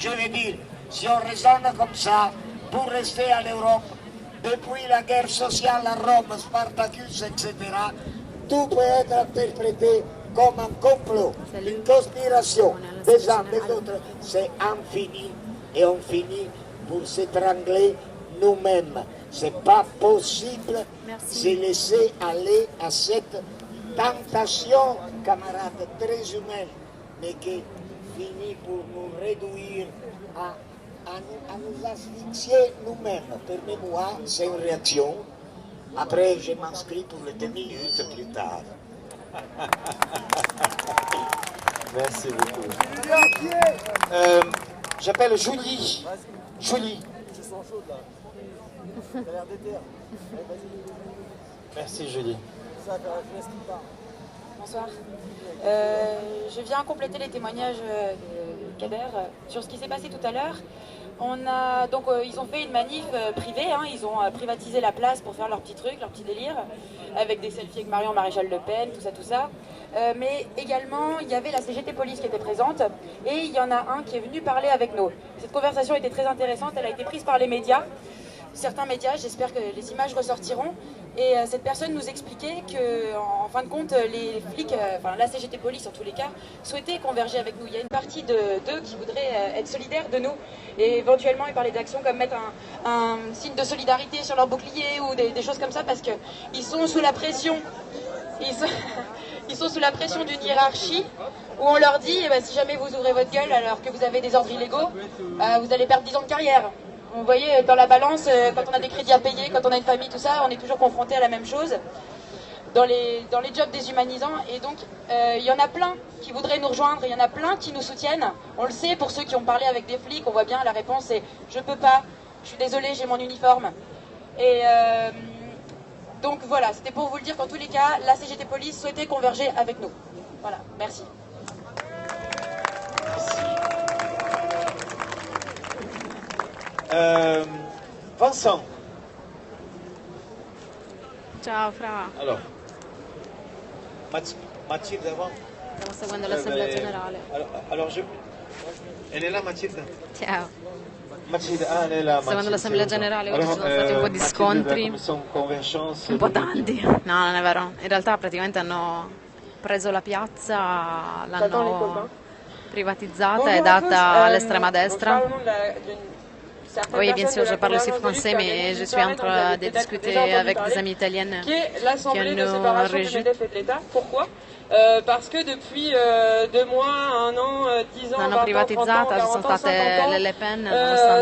Je veux dire, si on raisonne comme ça, pour rester en Europe, depuis la guerre sociale à Rome, Spartacus, etc., tout peut être interprété comme un complot, une conspiration des uns des autres. C'est infini et on finit pour s'étrangler nous-mêmes. C'est pas possible de laisser aller à cette tentation, camarades, très humaine, mais qui finit pour nous réduire à nous asphyxier nous-mêmes. Permets-moi, c'est une réaction. Après, je m'inscris pour les 2 minutes plus tard. Merci beaucoup. J'appelle Julie. Julie. Merci Julie. Bonsoir. Je viens compléter les témoignages de Kader sur ce qui s'est passé tout à l'heure. Ils ont fait une manif privée, hein, ils ont privatisé la place pour faire leur petit truc, leur petit délire, avec des selfies avec Marion Maréchal Le Pen, tout ça. Mais également, il y avait la CGT Police qui était présente, et il y en a un qui est venu parler avec nous. Cette conversation était très intéressante, elle a été prise par les médias, certains médias, j'espère que les images ressortiront. Et cette personne nous expliquait que, en fin de compte, les flics, la CGT Police en tous les cas, souhaitaient converger avec nous. Il y a une partie d'eux qui voudraient être solidaires de nous. Et éventuellement, ils parlaient d'actions comme mettre un signe de solidarité sur leur bouclier ou des choses comme ça, parce qu'ils sont sous la pression. Ils sont sous la pression d'une hiérarchie où on leur dit, si jamais vous ouvrez votre gueule alors que vous avez des ordres illégaux, vous allez perdre 10 ans de carrière. Vous voyez, dans la balance, quand on a des crédits à payer, quand on a une famille, tout ça, on est toujours confronté à la même chose dans les jobs déshumanisants. Et donc, il y en a plein qui voudraient nous rejoindre, il y en a plein qui nous soutiennent. On le sait, pour ceux qui ont parlé avec des flics, on voit bien, la réponse est « je peux pas, je suis désolée, j'ai mon uniforme ». Et donc voilà, c'était pour vous le dire qu'en tous les cas, la CGT Police souhaitait converger avec nous. Voilà, merci. Vincent. Ciao Fra. Alors, Mathilde avant. Stiamo seguendo l'assemblea generale. Elle est là Mathilde? Ciao. Mathilde, elle est là. Seguendo l'assemblea generale, oggi ci sono stati un po' di scontri. Un po' tanti. No, non è vero. In realtà praticamente hanno preso la piazza, l'hanno privatizzata e data all'estrema destra. Oui, bien sûr, je parle aussi français, mais je suis en train de discuter avec des amies italiennes qui nous rejettent. Pourquoi? Parce que depuis 2 mois, 1 an, 10 ans, 20 ans, 30 ans, 40 ans, 50 ans,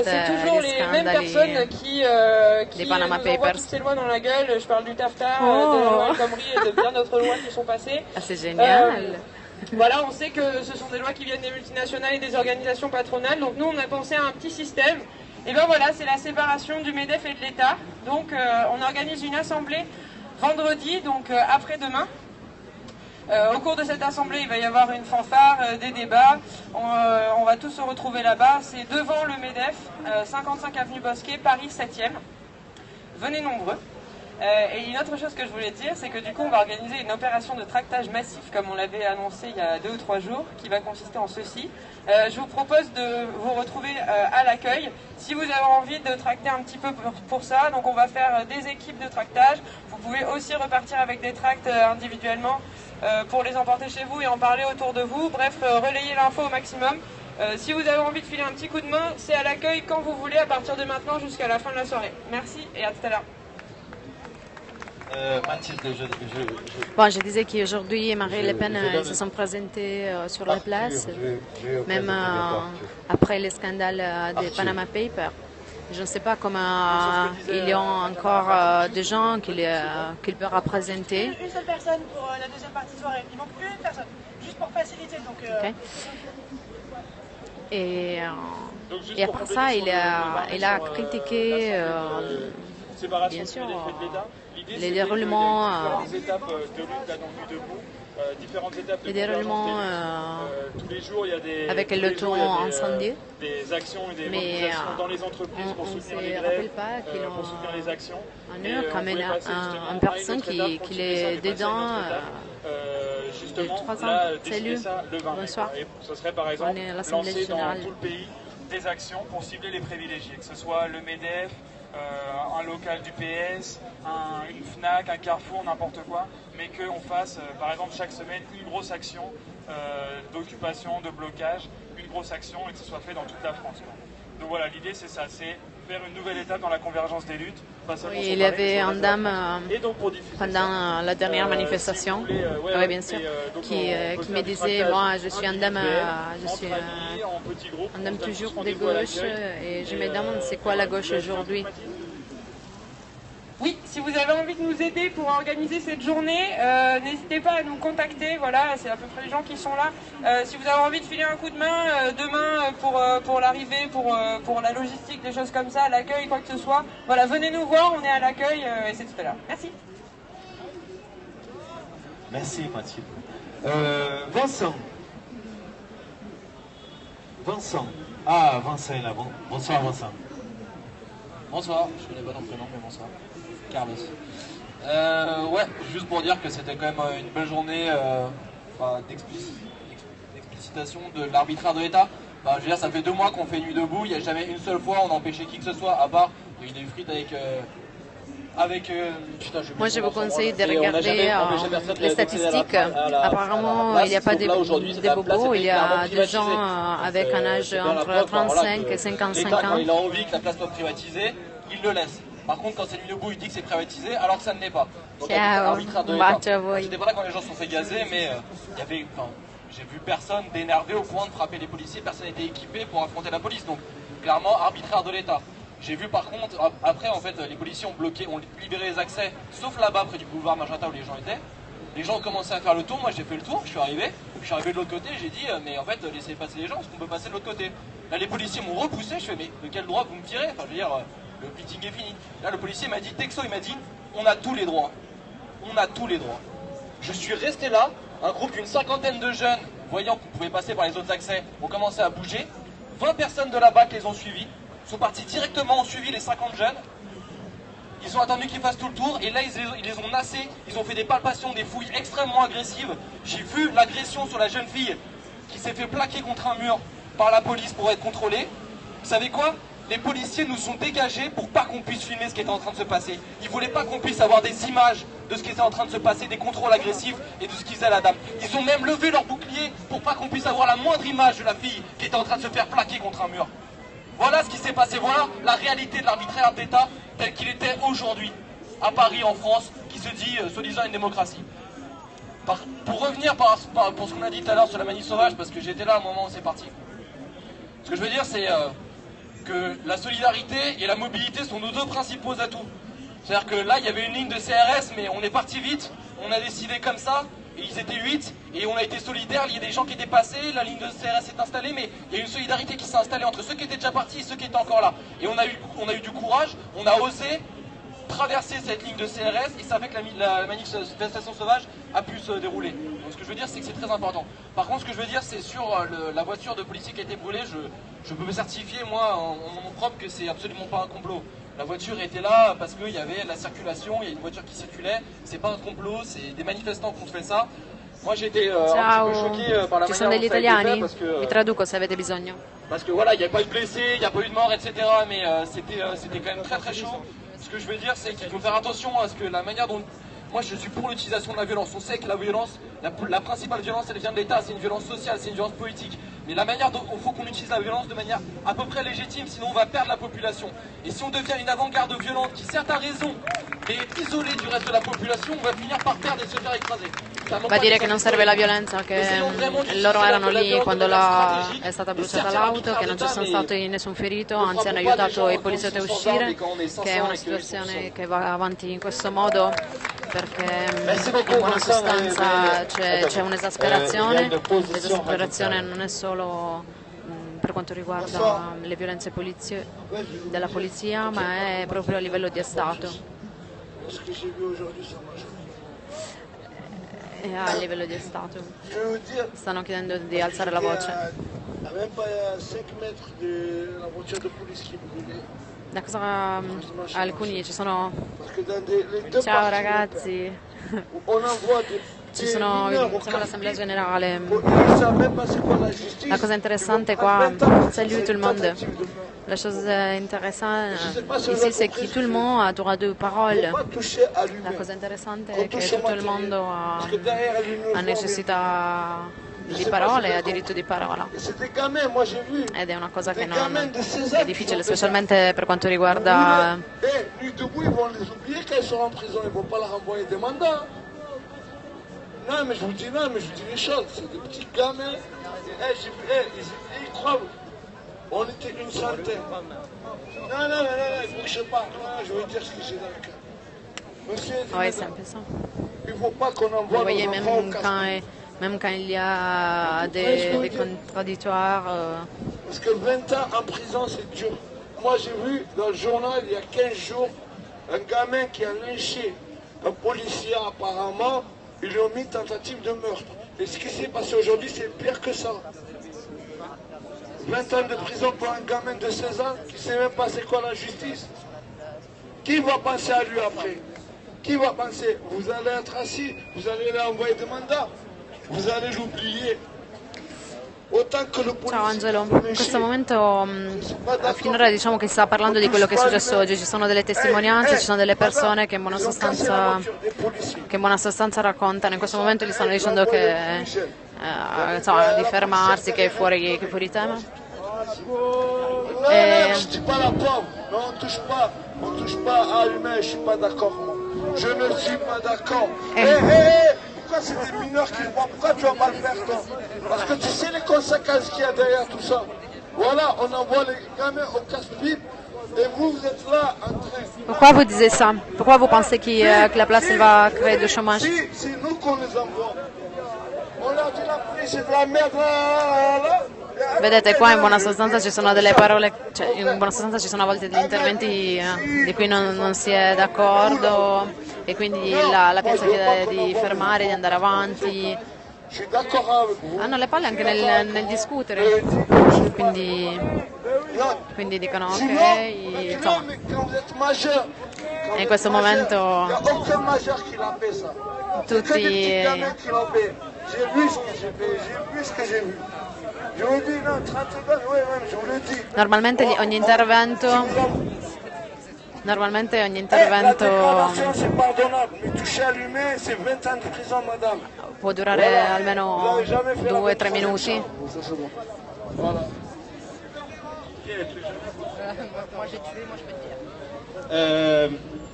c'est toujours les mêmes personnes qui nous envoient toutes ces lois dans la gueule. Je parle du TAFTA, de la loi El Khomri et de bien d'autres lois qui sont passées. Ah, c'est génial. Voilà, on sait que ce sont des lois qui viennent des multinationales et des organisations patronales. Donc nous, on a pensé à un petit système. Et bien voilà, c'est la séparation du MEDEF et de l'État. Donc on organise une assemblée vendredi, donc après-demain. Au cours de cette assemblée, il va y avoir une fanfare, des débats. On va tous se retrouver là-bas. C'est devant le MEDEF, 55 avenue Bosquet, Paris 7e. Venez nombreux. Et une autre chose que je voulais dire, c'est que du coup on va organiser une opération de tractage massif comme on l'avait annoncé il y a 2 ou 3 jours, qui va consister en ceci. Je vous propose de vous retrouver à l'accueil si vous avez envie de tracter un petit peu pour ça. Donc on va faire des équipes de tractage. Vous pouvez aussi repartir avec des tracts individuellement pour les emporter chez vous et en parler autour de vous. Bref, relayez l'info au maximum. Si vous avez envie de filer un petit coup de main, c'est à l'accueil quand vous voulez à partir de maintenant jusqu'à la fin de la soirée. Merci et à tout à l'heure. Mathilde, Bon, je disais qu'aujourd'hui, Marine Le Pen se sont présentés sur la place, même après le scandale des Panama Papers. Je ne sais pas comment il y a encore des gens qu'il peut représenter. Une seule personne pour la deuxième partie de soirée. Il manque une personne, juste pour faciliter. Donc, okay. Et après ça, il a critiqué, bien sûr, les déroulements, les déroulements tous les jours, il y a des, avec le ton incendié. Des actions et des mais mobilisations dans les entreprises pour soutenir les grèves, pour soutenir les actions. Comme une personne qui est dedans justement, 3 ans. là, Salut, ça, le 20 bonsoir. Ce serait par exemple on est à l'Assemblée lancé générale. dans tout le pays des actions pour cibler les privilégiés, que ce soit le MEDEF, un local du PS, une FNAC, un Carrefour, n'importe quoi, mais qu'on fasse par exemple chaque semaine une grosse action d'occupation, de blocage, une grosse action et que ce soit fait dans toute la France, quoi. Donc voilà, l'idée c'est ça, c'est faire une nouvelle étape dans la convergence des luttes. Oui, il y avait un dame pendant la dernière manifestation, oui bien sûr, qui me disait, moi je suis un dame toujours de gauche et je me demande c'est quoi la gauche aujourd'hui. Oui, si vous avez envie de nous aider pour organiser cette journée, n'hésitez pas à nous contacter. Voilà, c'est à peu près les gens qui sont là. Si vous avez envie de filer un coup de main demain pour l'arrivée, pour la logistique, des choses comme ça, l'accueil, quoi que ce soit, voilà, venez nous voir, on est à l'accueil et c'est tout à l'heure. Merci. Merci Mathilde. Vincent. Ah, Vincent est là. Bonsoir Vincent. Bonsoir, je connais pas ton prénom, mais bonsoir. Carlos. Ouais, juste pour dire que c'était quand même une belle journée d'explicitation de l'arbitraire de l'État. Enfin, je veux dire, ça fait 2 mois qu'on fait nuit debout, il n'y a jamais une seule fois on a empêché qui que ce soit, à part il y a eu des frites avec Moi, je vous conseille de regarder les statistiques. Apparemment, il n'y a pas de bobos, il y a des gens avec un âge entre 35 et 55 ans. Quand il a envie que la place soit privatisée, il le laisse. Par contre, quand c'est nuit debout, il dit que c'est privatisé, alors que ça ne l'est pas. Donc, arbitraire de l'État. J'étais pas là quand les gens se sont fait gazer, mais il y avait... J'ai vu personne d'énervé au point de frapper les policiers, personne n'était équipé pour affronter la police. Donc, clairement, arbitraire de l'État. J'ai vu par contre, après en fait, les policiers ont libéré les accès, sauf là-bas près du boulevard Magenta où les gens étaient. Les gens ont commencé à faire le tour, moi j'ai fait le tour, je suis arrivé de l'autre côté, j'ai dit mais en fait laissez passer les gens parce qu'on peut passer de l'autre côté. Là les policiers m'ont repoussé, je fais mais de quel droit vous me tirez? Enfin je veux dire, le meeting est fini. Là le policier m'a dit, texto, il m'a dit on a tous les droits. On a tous les droits. Je suis resté là, un groupe d'une 50aine de jeunes, voyant qu'on pouvait passer par les autres accès, ont commencé à bouger. 20 personnes de la BAC les ont suivis. Sont partis directement, ont suivi les 50 jeunes. Ils ont attendu qu'ils fassent tout le tour et là ils les ont nassés. Ils ont fait des palpations, des fouilles extrêmement agressives. J'ai vu l'agression sur la jeune fille qui s'est fait plaquer contre un mur par la police pour être contrôlée. Vous savez quoi? Les policiers nous sont dégagés pour pas qu'on puisse filmer ce qui était en train de se passer. Ils voulaient pas qu'on puisse avoir des images de ce qui était en train de se passer, des contrôles agressifs et de ce qu'ils faisaient à la dame. Ils ont même levé leur bouclier pour pas qu'on puisse avoir la moindre image de la fille qui était en train de se faire plaquer contre un mur. Voilà ce qui s'est passé, voilà la réalité de l'arbitraire d'État tel qu'il était aujourd'hui, à Paris, en France, qui se dit, soi-disant, une démocratie. Pour revenir pour ce qu'on a dit tout à l'heure sur la manif sauvage, parce que j'étais là au moment où c'est parti. Ce que je veux dire, c'est que la solidarité et la mobilité sont nos 2 principaux atouts. C'est-à-dire que là, il y avait une ligne de CRS, mais on est parti vite, on a décidé comme ça, et ils étaient 8, et on a été solidaires, il y a des gens qui étaient passés, la ligne de CRS s'est installée, mais il y a une solidarité qui s'est installée entre ceux qui étaient déjà partis et ceux qui étaient encore là. Et on a eu du courage, on a osé traverser cette ligne de CRS, et ça fait que la manifestation sauvage a pu se dérouler. Donc ce que je veux dire, c'est que c'est très important. Par contre, ce que je veux dire, c'est sur la voiture de policier qui a été brûlée, je peux me certifier, moi, en mon propre, que c'est absolument pas un complot. La voiture était là parce qu'il y avait la circulation, il y a une voiture qui circulait, c'est pas un complot, c'est des manifestants qui ont fait ça. Moi j'étais un petit peu choqué par la manière dont ça a été fait parce que... Vi traduco se avete bisogno. Parce que voilà, il n'y a pas eu de blessés, il n'y a pas eu de morts, etc. Mais c'était quand même très très chaud. Ce que je veux dire, c'est qu'il faut faire attention à ce que la manière dont... Moi je suis pour l'utilisation de la violence. On sait que la violence, la principale violence, elle vient de l'État, c'est une violence sociale, c'est une violence politique. Mais la manière dont il faut qu'on utilise la violence de manière à peu près légitime, sinon on va perdre la population. Et si on devient une avant-garde violente qui certes a raison, mais est isolée du reste de la population, on va finir par perdre et se faire écraser. Va a dire che non serve la violenza, che loro erano lì quando è stata bruciata l'auto, che non c'è stato nessun ferito, anzi hanno aiutato i poliziotti a uscire, che è una situazione che va avanti in questo modo perché in buona sostanza c'è un'esasperazione, l'esasperazione non è solo per quanto riguarda le violenze della polizia, ma è proprio a livello di Stato. E a livello di Stato stanno chiedendo di alzare la voce. Da cosa alcuni ci sono... Ciao ragazzi! siamo all'Assemblea Generale. La cosa interessante qua, salut tout le monde. La chose intéressante ici, c'est que tout le monde a droit de parole. La cosa interessante è che tutto il mondo ha necessità di parole e ha diritto di parola. Ed è una cosa che non è difficile, specialmente per quanto riguarda... Non, mais je vous dis les choses, c'est des petits gamins. Ils croient. On était une centaine. Non, je sais pas. Je veux dire ce que j'ai dans le cœur. Monsieur, oui, c'est un peu ça. Il ne faut pas qu'on envoie. Vous voyez, même quand il y a des contradictoires. Parce que 20 ans en prison, c'est dur. Moi, j'ai vu dans le journal, il y a 15 jours, un gamin qui a lynché un policier apparemment. Ils lui ont mis tentative de meurtre. Et ce qui s'est passé aujourd'hui, c'est pire que ça. 20 ans de prison pour un gamin de 16 ans qui ne sait même pas c'est quoi la justice. Qui va penser à lui après? Qui va penser? Vous allez être assis, vous allez lui envoyer des mandats, vous allez l'oublier. Ciao Angelo, in questo momento finora diciamo che si sta parlando di quello che è successo oggi, ci sono delle testimonianze, ci sono delle persone che in buona sostanza raccontano, in questo momento gli stanno dicendo che insomma, di fermarsi, che è fuori tema. Non, je dis pas la pomme, non, on touche pas à l'humain, je suis pas d'accord. Je ne suis pas d'accord. Pourquoi c'est des mineurs qui voient? Pourquoi tu vas mal faire toi? Parce que tu sais les conséquences qu'il y a derrière tout ça. Voilà, on envoie les gamins au casse-pipe et vous êtes là en train. Pourquoi vous disiez ça? Pourquoi vous pensez que la place va créer du chômage? Si, c'est nous qu'on les envoie. On leur dit la pluie, c'est de la merde là. Vedete, qua in buona sostanza ci sono delle parole, cioè in buona sostanza ci sono a volte degli interventi di cui non si è d'accordo e quindi la piazza chiede di fermare, di andare avanti. Hanno le palle anche nel discutere, quindi dicono ok, insomma. E in questo momento tutti... Normalmente ogni intervento può durare almeno 2-3 minuti.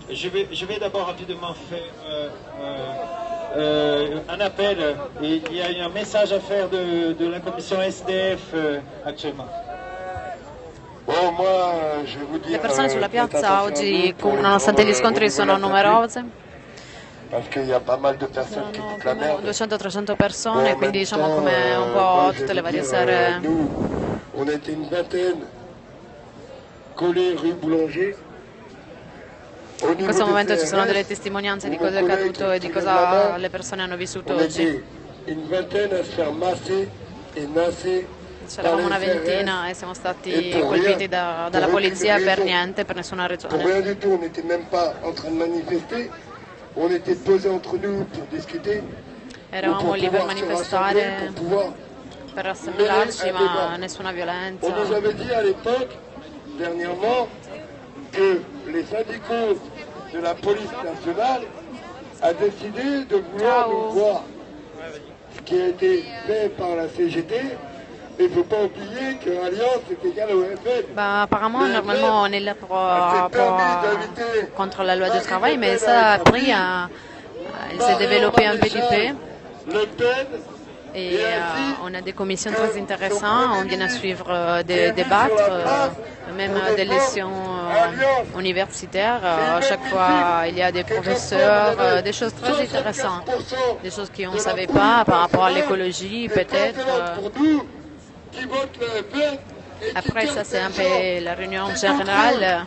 Je vais d'abord rapidement faire un appel. Il y a un message à faire de la commission SDF actuellement. Le persone sulla piazza oggi, nonostante gli scontri, sono numerose. Sono 200-300 persone, quindi diciamo come un po' tutte le varie sere. In questo momento ci sono delle testimonianze di cosa è accaduto e di cosa le persone hanno vissuto oggi. C'eravamo una ventina e siamo stati colpiti dalla polizia per niente, per nessuna ragione. Eravamo lì per manifestare, per assemblarci, ma nessuna violenza. Que les syndicats de la police nationale a décidé de vouloir nous voir, ce qui a été fait par la CGT. Il ne faut pas oublier que l'alliance est égale au FN. Apparemment, normalement, on est là pour contre la loi du travail, mais ça a pris, il s'est développé un petit peu. Et on a des commissions très intéressantes, on vient à suivre, débattre, même des leçons universitaires. À chaque fois, il y a des professeurs, des choses très intéressantes, des choses qu'on ne savait pas par rapport à l'écologie, peut-être. Après, ça, c'est un peu la réunion générale.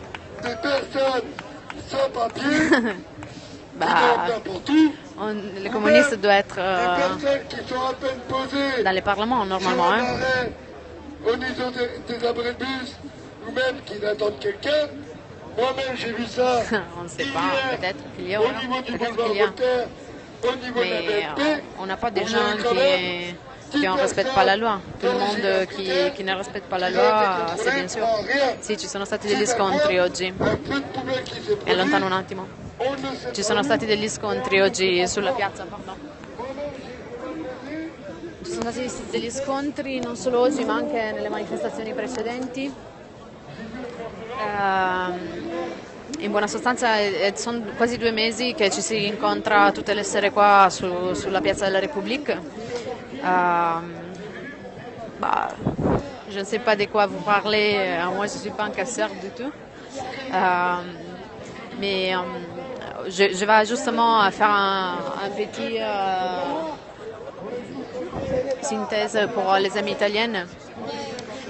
Les communistes doivent être dans les parlements normalement. Au niveau des abris de bus, ou même qu'ils attendent quelqu'un. Moi-même j'ai vu ça. On ne sait pas, peut-être qu'il y a. Au niveau du boulevard Voltaire, Mais on n'a pas des gens qui ne respectent pas la loi. Tout le monde qui ne respecte pas la loi, c'est bien sûr. Sì, ci sono stati degli scontri oggi. E allontano un attimo. Ci sono stati degli scontri oggi sulla piazza, pardon. Ci sono stati degli scontri non solo oggi ma anche nelle manifestazioni precedenti. In buona sostanza sono quasi 2 mesi che ci si incontra tutte le sere qua sulla piazza della République. Je ne sais pas de quoi vous parlez, moi je ne suis pas un casseur du tout. Mais je vais justement faire un petit synthèse pour les amis italiennes.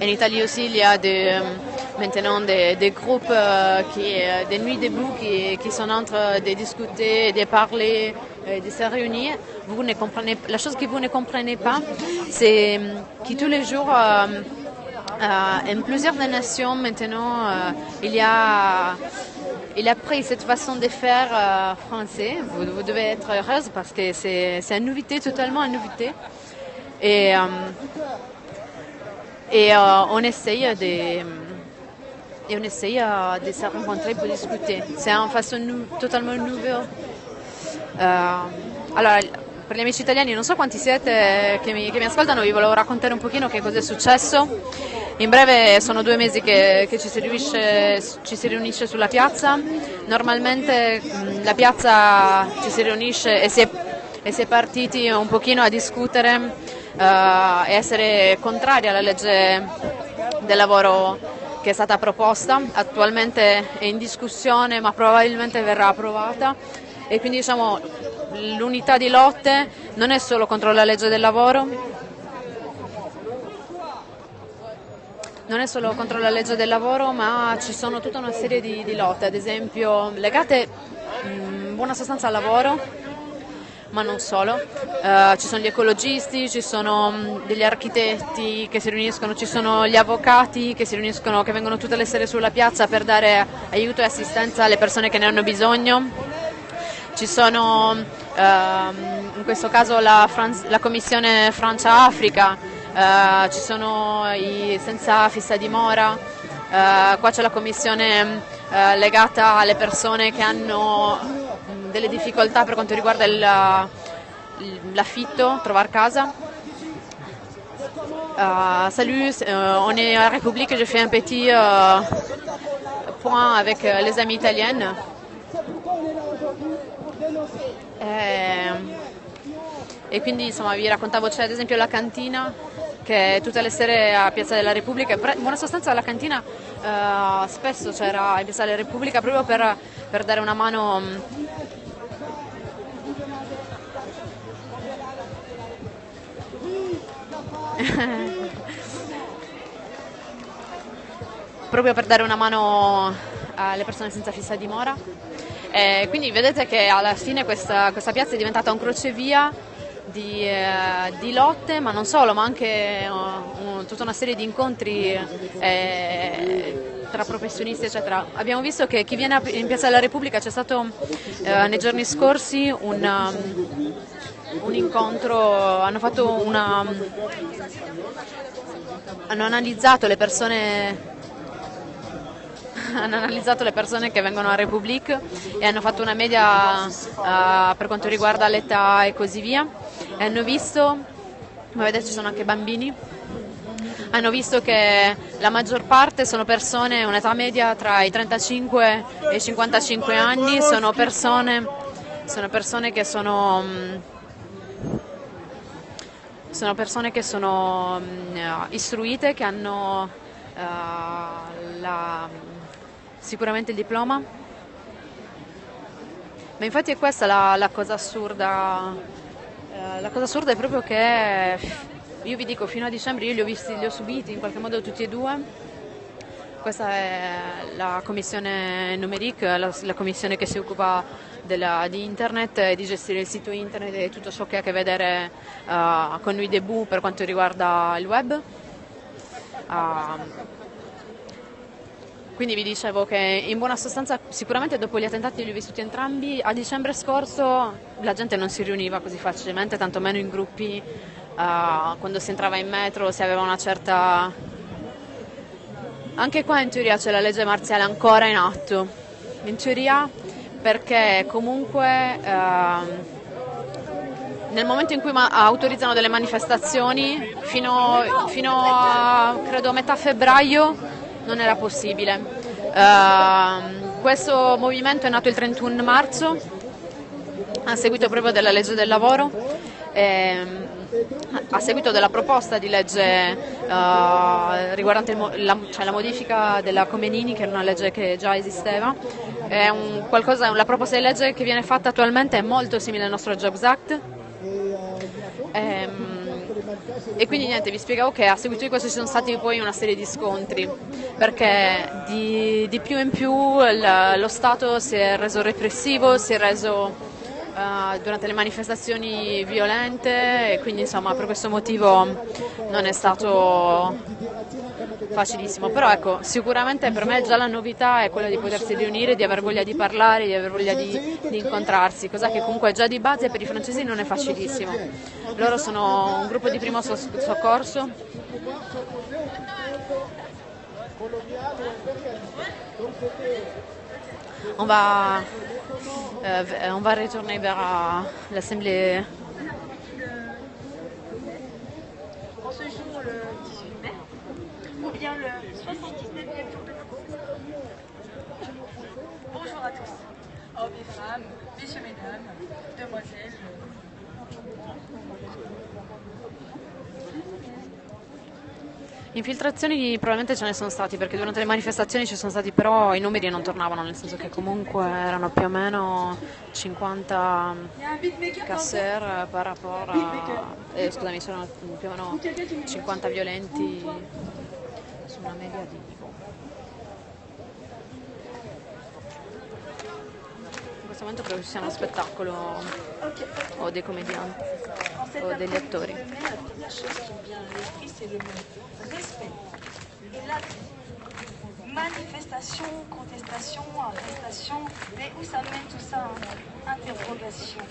En Italie aussi, il y a maintenant des groupes, des nuits debout qui sont en train de discuter, de parler, de se réunir. Vous ne comprenez, la chose que vous ne comprenez pas, c'est que tous les jours, en plusieurs nations maintenant, il a pris cette façon de faire français. Vous devez être heureuse parce que c'est une nouveauté, totalement une nouveauté. Et on essaye de se rencontrer pour discuter. C'est une façon totalement nouvelle. Allora, per gli amici italiani, non so quanti siete che mi ascoltano, vi volevo raccontare un pochino che cosa è successo. In breve sono 2 mesi che ci si riunisce sulla piazza. Normalmente la piazza ci si riunisce e si è partiti un pochino a discutere e essere contrari alla legge del lavoro che è stata proposta. Attualmente è in discussione ma probabilmente verrà approvata, e quindi diciamo l'unità di lotte non è solo contro la legge del lavoro, ma ci sono tutta una serie di lotte, ad esempio legate in buona sostanza al lavoro, ma non solo. Ci sono gli ecologisti, ci sono degli architetti che si riuniscono, ci sono gli avvocati che si riuniscono, che vengono tutte le sere sulla piazza per dare aiuto e assistenza alle persone che ne hanno bisogno. Ci sono in questo caso la Commissione Francia-Africa, ci sono i senza fissa dimora, qua c'è la commissione legata alle persone che hanno delle difficoltà per quanto riguarda l'affitto, trovare casa. Salut, on est à la République, je fais un petit point avec les amies italiennes. E quindi insomma vi raccontavo, c'è ad esempio la cantina che tutte le sere a Piazza della Repubblica, in buona sostanza la cantina spesso c'era a Piazza della Repubblica proprio per dare una mano proprio per dare una mano alle persone senza fissa dimora. Quindi vedete che alla fine questa piazza è diventata un crocevia di lotte, ma non solo, ma anche tutta una serie di incontri tra professionisti eccetera. Abbiamo visto che chi viene in Piazza della Repubblica, c'è stato nei giorni scorsi un incontro, hanno analizzato le persone che vengono a République e hanno fatto una media per quanto riguarda l'età e così via, e hanno visto, ma vedete ci sono anche bambini, hanno visto che la maggior parte sono persone, un'età media tra i 35 e i 55 anni, sono persone che sono istruite, che hanno sicuramente il diploma. Ma infatti è questa la cosa assurda. La cosa assurda è proprio che io vi dico, fino a dicembre io li ho subiti in qualche modo tutti e due. Questa è la commissione numerique, la commissione che si occupa di internet e di gestire il sito internet e tutto ciò che ha a che vedere con Nuit Debout per quanto riguarda il web. Quindi vi dicevo che in buona sostanza sicuramente dopo gli attentati li ho vissuti entrambi, a dicembre scorso la gente non si riuniva così facilmente, tantomeno in gruppi, quando si entrava in metro si aveva una certa... Anche qua in teoria c'è la legge marziale ancora in atto, in teoria perché comunque nel momento in cui autorizzano delle manifestazioni fino a credo metà febbraio non era possibile. Questo movimento è nato il 31 marzo a seguito proprio della legge del lavoro, a seguito della proposta di legge riguardante la modifica della Comenini, che era una legge che già esisteva. La proposta di legge che viene fatta attualmente è molto simile al nostro Jobs Act. E quindi niente, vi spiegavo che a seguito di questo ci sono stati poi una serie di scontri, perché di più in più lo Stato si è reso repressivo, si è reso durante le manifestazioni violente, e quindi insomma per questo motivo non è stato facilissimo. Però ecco, sicuramente per me già la novità è quella di potersi riunire, di aver voglia di parlare, di aver voglia di incontrarsi, cosa che comunque già di base per i francesi non è facilissimo. Loro sono un gruppo di primo soccorso. On va retourner vers l'Assemblée. En ce jour, le 18 mai, ou bien le 79e jour de Bonjour à tous, hommes et femmes, messieurs, mesdames, demoiselles. Infiltrazioni probabilmente ce ne sono stati, perché durante le manifestazioni ci sono stati, però i numeri non tornavano, nel senso che comunque erano più o meno 50 casser par rapport scusami, c'erano più o meno 50 violenti su una media di... In questo momento credo che sia uno spettacolo o dei commedianti o degli attori. Respect. Et là, manifestation, contestation, arrestation, mais où ça mène tout ça? Interrogation.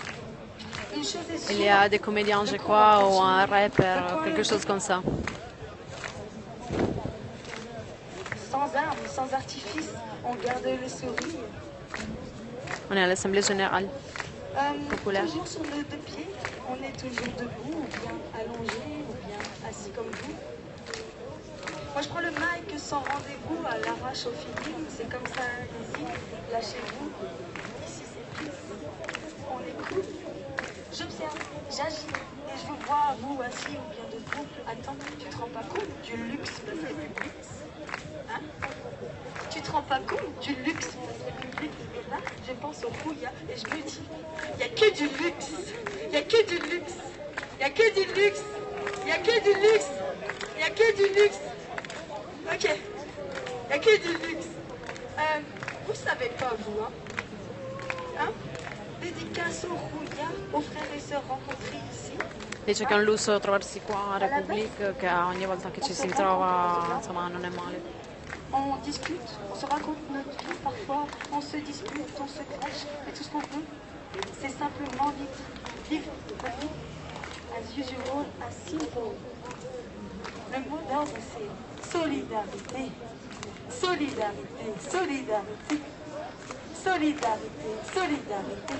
Il y a des comédiens, je crois, ou un rapper, quelque chose comme ça. Sans armes, sans artifice, on garde le sourire. On est à l'Assemblée générale populaire. Toujours sur nos deux pieds, on est toujours debout, ou bien allongé, ou bien assis comme vous. Moi je prends le mic sans rendez-vous, à l'arrache au feeling, c'est comme ça ici, lâchez-vous, ici c'est fixe, on écoute, j'observe, j'agis, et je vous vois vous assis ou bien debout. Attends, tu te rends pas compte du luxe de la République, hein? Tu te rends pas compte du luxe de la République? Et là, je pense au Rouya et je me dis, il n'y a que du luxe, il n'y a que du luxe, il n'y a que du luxe, il n'y a que du luxe, il n'y a que du luxe. Ok, il n'y a que du luxe. Vous savez pas, vous, hein? Dédicace au Rouya, aux frères et sœurs rencontrés ici. Dice che è un lusso trovarsi qua a République, che ogni volta che ci si ritrova, insomma, non è male. On discute, on se raconte notre vie, parfois on se dispute, on se crache, mais tout ce qu'on veut, c'est simplement vivre la vie as usual, as simple. Le mot d'ordre, c'est solidarité, solidarité, solidarité, solidarité, solidarité,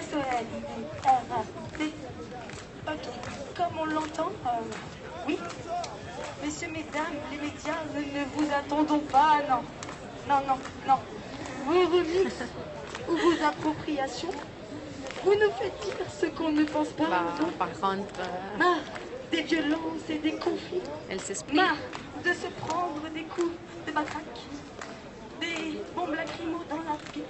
S-O-L-I-D-R-A-T. Ok, comme on l'entend, oui. Messieurs, mesdames, les médias, ne vous attendons pas, non. Non, non, non. Vos remix ou vos appropriations, vous nous faites dire ce qu'on ne pense pas. Par contre... Marre des violences et des conflits. Elle s'exprime. Marre de se prendre des coups de matraque, des bombes lacrymaux dans la pipe.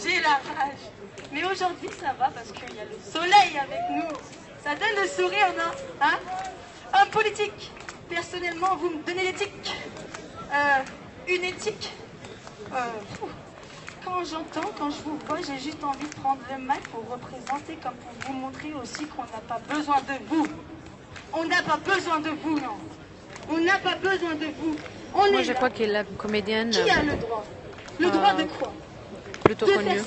J'ai la rage. Mais aujourd'hui, ça va parce qu'il y a le soleil avec nous. Ça donne le sourire, non? Hein? Homme politique, personnellement, vous me donnez l'éthique. Une éthique. Quand j'entends, quand je vous vois, j'ai juste envie de prendre le mic pour représenter, comme pour vous montrer aussi qu'on n'a pas besoin de vous. On n'a pas besoin de vous, non. On n'a pas besoin de vous. Moi, je crois que la comédienne... Qui a le droit? Le droit de quoi? Plutôt de connue.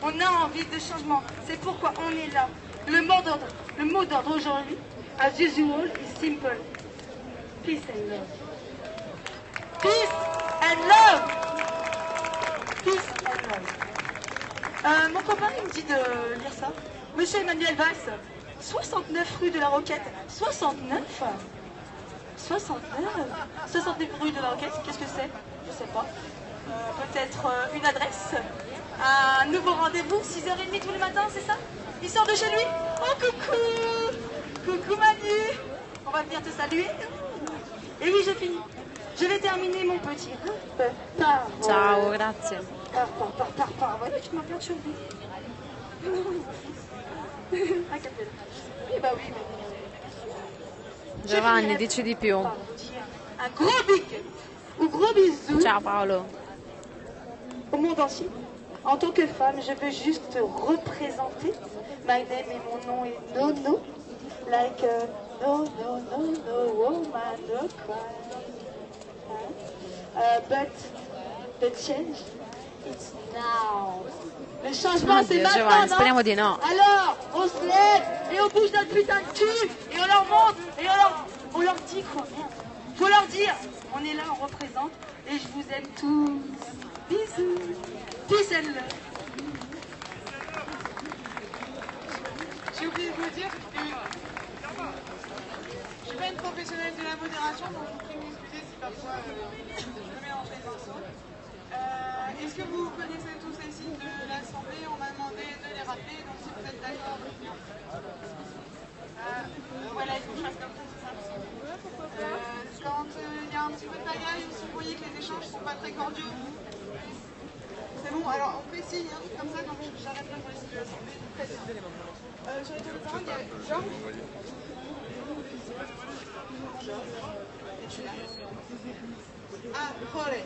On a envie de changement. C'est pourquoi on est là. Le mot d'ordre aujourd'hui, as usual, is simple. Peace and love. Peace and love. Peace and love. Mon copain, il me dit de lire ça. Monsieur Emmanuel Valls, 69 rue de la Roquette. 69 rue de la Roquette, qu'est-ce que c'est? Je sais pas. Peut-être une adresse, un nouveau rendez-vous, 6h30 tous les matins, c'est ça? Il sort de chez lui? Oh coucou! Coucou Manu! On va venir te saluer. Et oui, j'ai fini. Je vais terminer mon petit repas. Ciao, grazie. Voilà, tu m'as plein de cheveux. Ah, capella. Oui, bah oui, mais... Giovanni, dici di più. Un gros big ou gros bisou. Ciao Paolo. Au monde entier. En tant que femme, je veux juste te représenter. My name et mon nom est Nono. Like no, woman, no cry. But the change, it's now. Le changement, c'est maintenant, Giovanni, speriamo di no. Alors, on se lève et on bouge notre putain de cul et on leur montre et on leur dit quoi, merde. Faut leur dire, on est là, on représente et je vous aime tous. Bisous. Peace and love. J'ai oublié de vous dire que je suis pas une professionnelle de la modération, donc je vous prie de m'excuser si parfois je mélange les pinceaux. Est-ce que vous connaissez tous les signes de l'Assemblée? On m'a demandé de les rappeler, donc si vous êtes d'accord. Voilà, il faut que je fasse comme ça, c'est ça. Quand il y a un petit peu de bagaille ou si vous voyez que les échanges ne sont pas très cordiaux, c'est bon, alors on fait signe, hein, comme ça, donc j'arrêterai pour les signes de l'Assemblée. Très bien. Sur les tours de parole, il y a Georges. Et tu l'as. Ah, Jorge.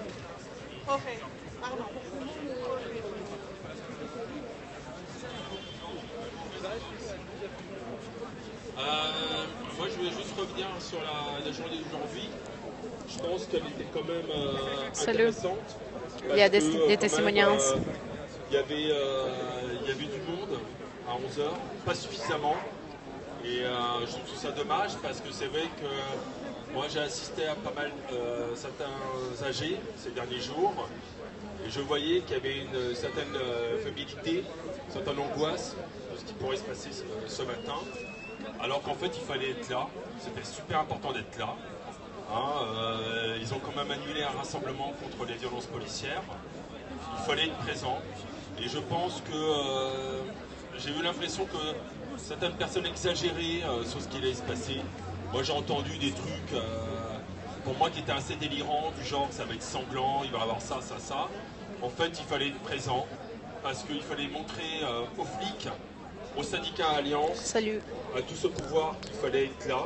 Jorge, pardon. Moi, je voulais juste revenir sur la journée d'aujourd'hui. Je pense qu'elle était quand même intéressante. Il y a des témoignages. Il y avait du monde à 11h, pas suffisamment. Et je trouve ça dommage parce que c'est vrai que moi j'ai assisté à pas mal certains âgés ces derniers jours. Et je voyais qu'il y avait une certaine fébrilité, une certaine angoisse de ce qui pourrait se passer ce matin. Alors qu'en fait il fallait être là, c'était super important d'être là. Ils ont quand même annulé un rassemblement contre les violences policières. Il fallait être présent. Et je pense que j'ai eu l'impression que certaines personnes exagéraient sur ce qui allait se passer. Moi j'ai entendu des trucs pour moi qui étaient assez délirants, du genre ça va être sanglant, il va y avoir ça. En fait il fallait être présent parce qu'il fallait montrer aux flics, au syndicat Alliance, à tout ce pouvoir qu'il fallait être là.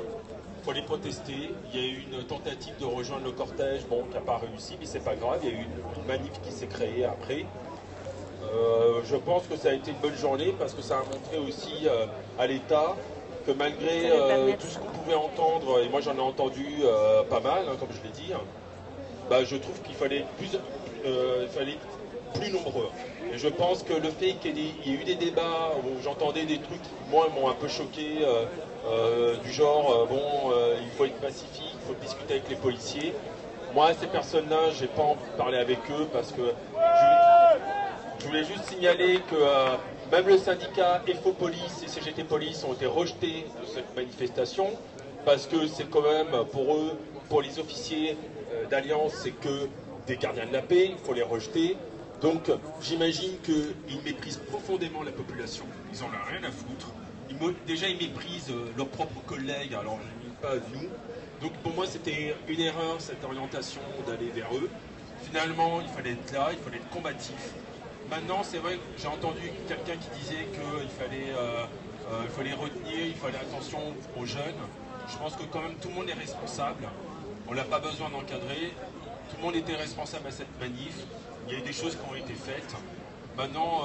Il fallait protester. Il y a eu une tentative de rejoindre le cortège, bon, qui n'a pas réussi, mais c'est pas grave. Il y a eu une manif qui s'est créée après. Je pense que ça a été une bonne journée parce que ça a montré aussi à l'État que malgré tout ce qu'on pouvait entendre, et moi j'en ai entendu pas mal, comme je l'ai dit, je trouve qu'il fallait être plus nombreux. Et je pense que le fait qu'il y ait eu des débats où j'entendais des trucs qui, moi, m'ont un peu choqué, du genre, il faut être pacifique, il faut discuter avec les policiers. Moi, ces personnes-là, j'ai pas envie de parler avec eux parce que je voulais juste signaler que même le syndicat FO Police et CGT Police ont été rejetés de cette manifestation parce que c'est quand même pour eux, pour les officiers d'Alliance, c'est que des gardiens de la paix, il faut les rejeter. Donc j'imagine qu'ils méprisent profondément la population, ils en ont rien à foutre. Déjà ils méprisent leurs propres collègues, alors je ne dis pas nous. Donc pour moi c'était une erreur cette orientation d'aller vers eux. Finalement il fallait être là, il fallait être combatif. Maintenant c'est vrai que j'ai entendu quelqu'un qui disait qu'il fallait retenir, il fallait attention aux jeunes. Je pense que quand même tout le monde est responsable, on n'a pas besoin d'encadrer, tout le monde était responsable à cette manif. Il y a eu des choses qui ont été faites. Maintenant,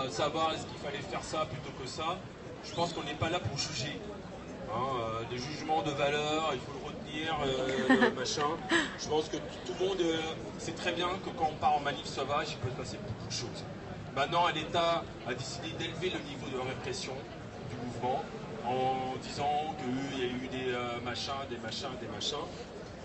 savoir est-ce qu'il fallait faire ça plutôt que ça, je pense qu'on n'est pas là pour juger. Des jugements de valeur, il faut le retenir. venir, machin. Je pense que tout le monde sait très bien que quand on part en manif sauvage, il peut se passer beaucoup de choses. Maintenant, l'État a décidé d'élever le niveau de répression du mouvement en disant qu'il y a eu des machins.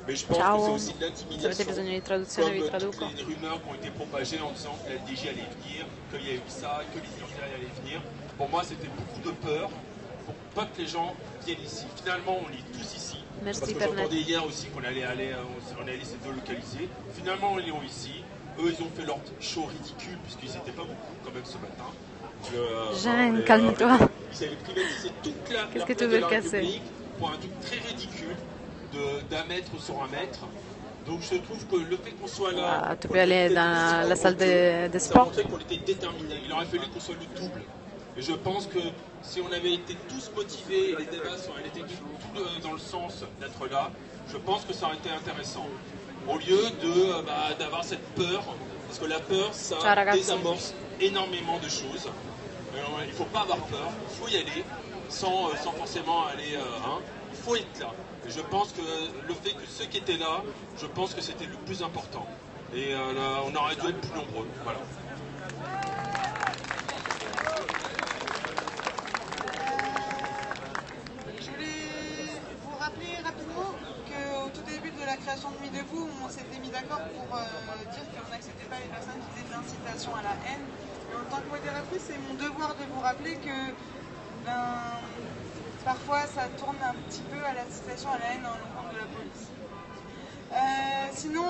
Mais je pense que c'est aussi de l'intimidation, comme toutes les rumeurs qui ont été propagées en disant que la LDJ allait venir, qu'il y a eu ça, que les Israéliens allaient venir. Pour moi, c'était beaucoup de peur pour pas que les gens viennent ici. Finalement, on est tous ici. Merci, parce que j'entendais hier aussi qu'on allait se délocaliser. Finalement, ils sont ici. Eux, ils ont fait leur show ridicule, puisqu'ils n'étaient pas beaucoup quand même ce matin. Jeanne, calme-toi. Ils avaient privatisé toute la Qu'est-ce que tu veux casser pour un truc très ridicule d'1 mètre sur 1 mètre. Donc je trouve que le fait qu'on soit là... tu peux aller dans la salle de sport. Ça montrait qu'on était déterminés. Il aurait fallu qu'on soit le double. Et je pense que si on avait été tous motivés, et les débats étaient tous dans le sens d'être là, je pense que ça aurait été intéressant. Au lieu d'avoir cette peur, parce que la peur, ça désamorce énormément de choses. Il ne faut pas avoir peur, il faut y aller, sans forcément aller... il faut être là. Et je pense que le fait que ceux qui étaient là, je pense que c'était le plus important. Et on aurait dû être plus nombreux. Voilà. Je voulais vous rappeler rapidement qu'au tout début de la création de Nuit Debout, on s'était mis d'accord pour dire qu'on n'acceptait pas les personnes qui faisaient de l'incitation à la haine. Et en tant que modératrice, c'est mon devoir de vous rappeler que parfois ça tourne un petit peu à l'incitation à la haine en l'encontre de la police. Sinon,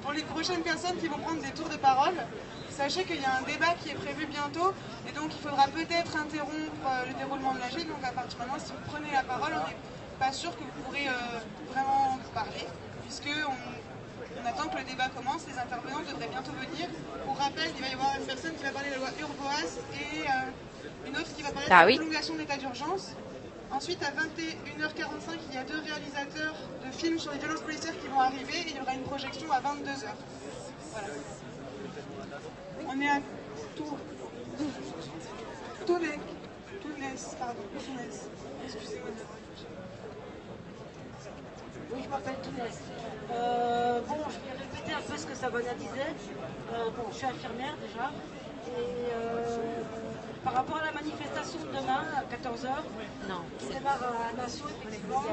pour les prochaines personnes qui vont prendre des tours de parole, sachez qu'il y a un débat qui est prévu bientôt et donc il faudra peut-être interrompre le déroulement de l'AG. Donc à partir de maintenant, si vous prenez la parole, on n'est pas sûr que vous pourrez vraiment parler, puisqu'on attend que le débat commence. Les intervenants devraient bientôt venir. Pour rappel, il va y avoir une personne qui va parler de la loi Urvoas et une autre qui va parler de la prolongation de l'état d'urgence. Ensuite, à 21h45, il y a 2 réalisateurs de films sur les violences policières qui vont arriver et il y aura une projection à 22h. Voilà. On est à Tounes. Excusez-moi. Oui, je m'appelle Tounes. Bon, je vais répéter un peu ce que Savannah disait. Bon, je suis infirmière déjà. Et par rapport à la manifestation de demain à 14h, qui démarre à la Nation, effectivement.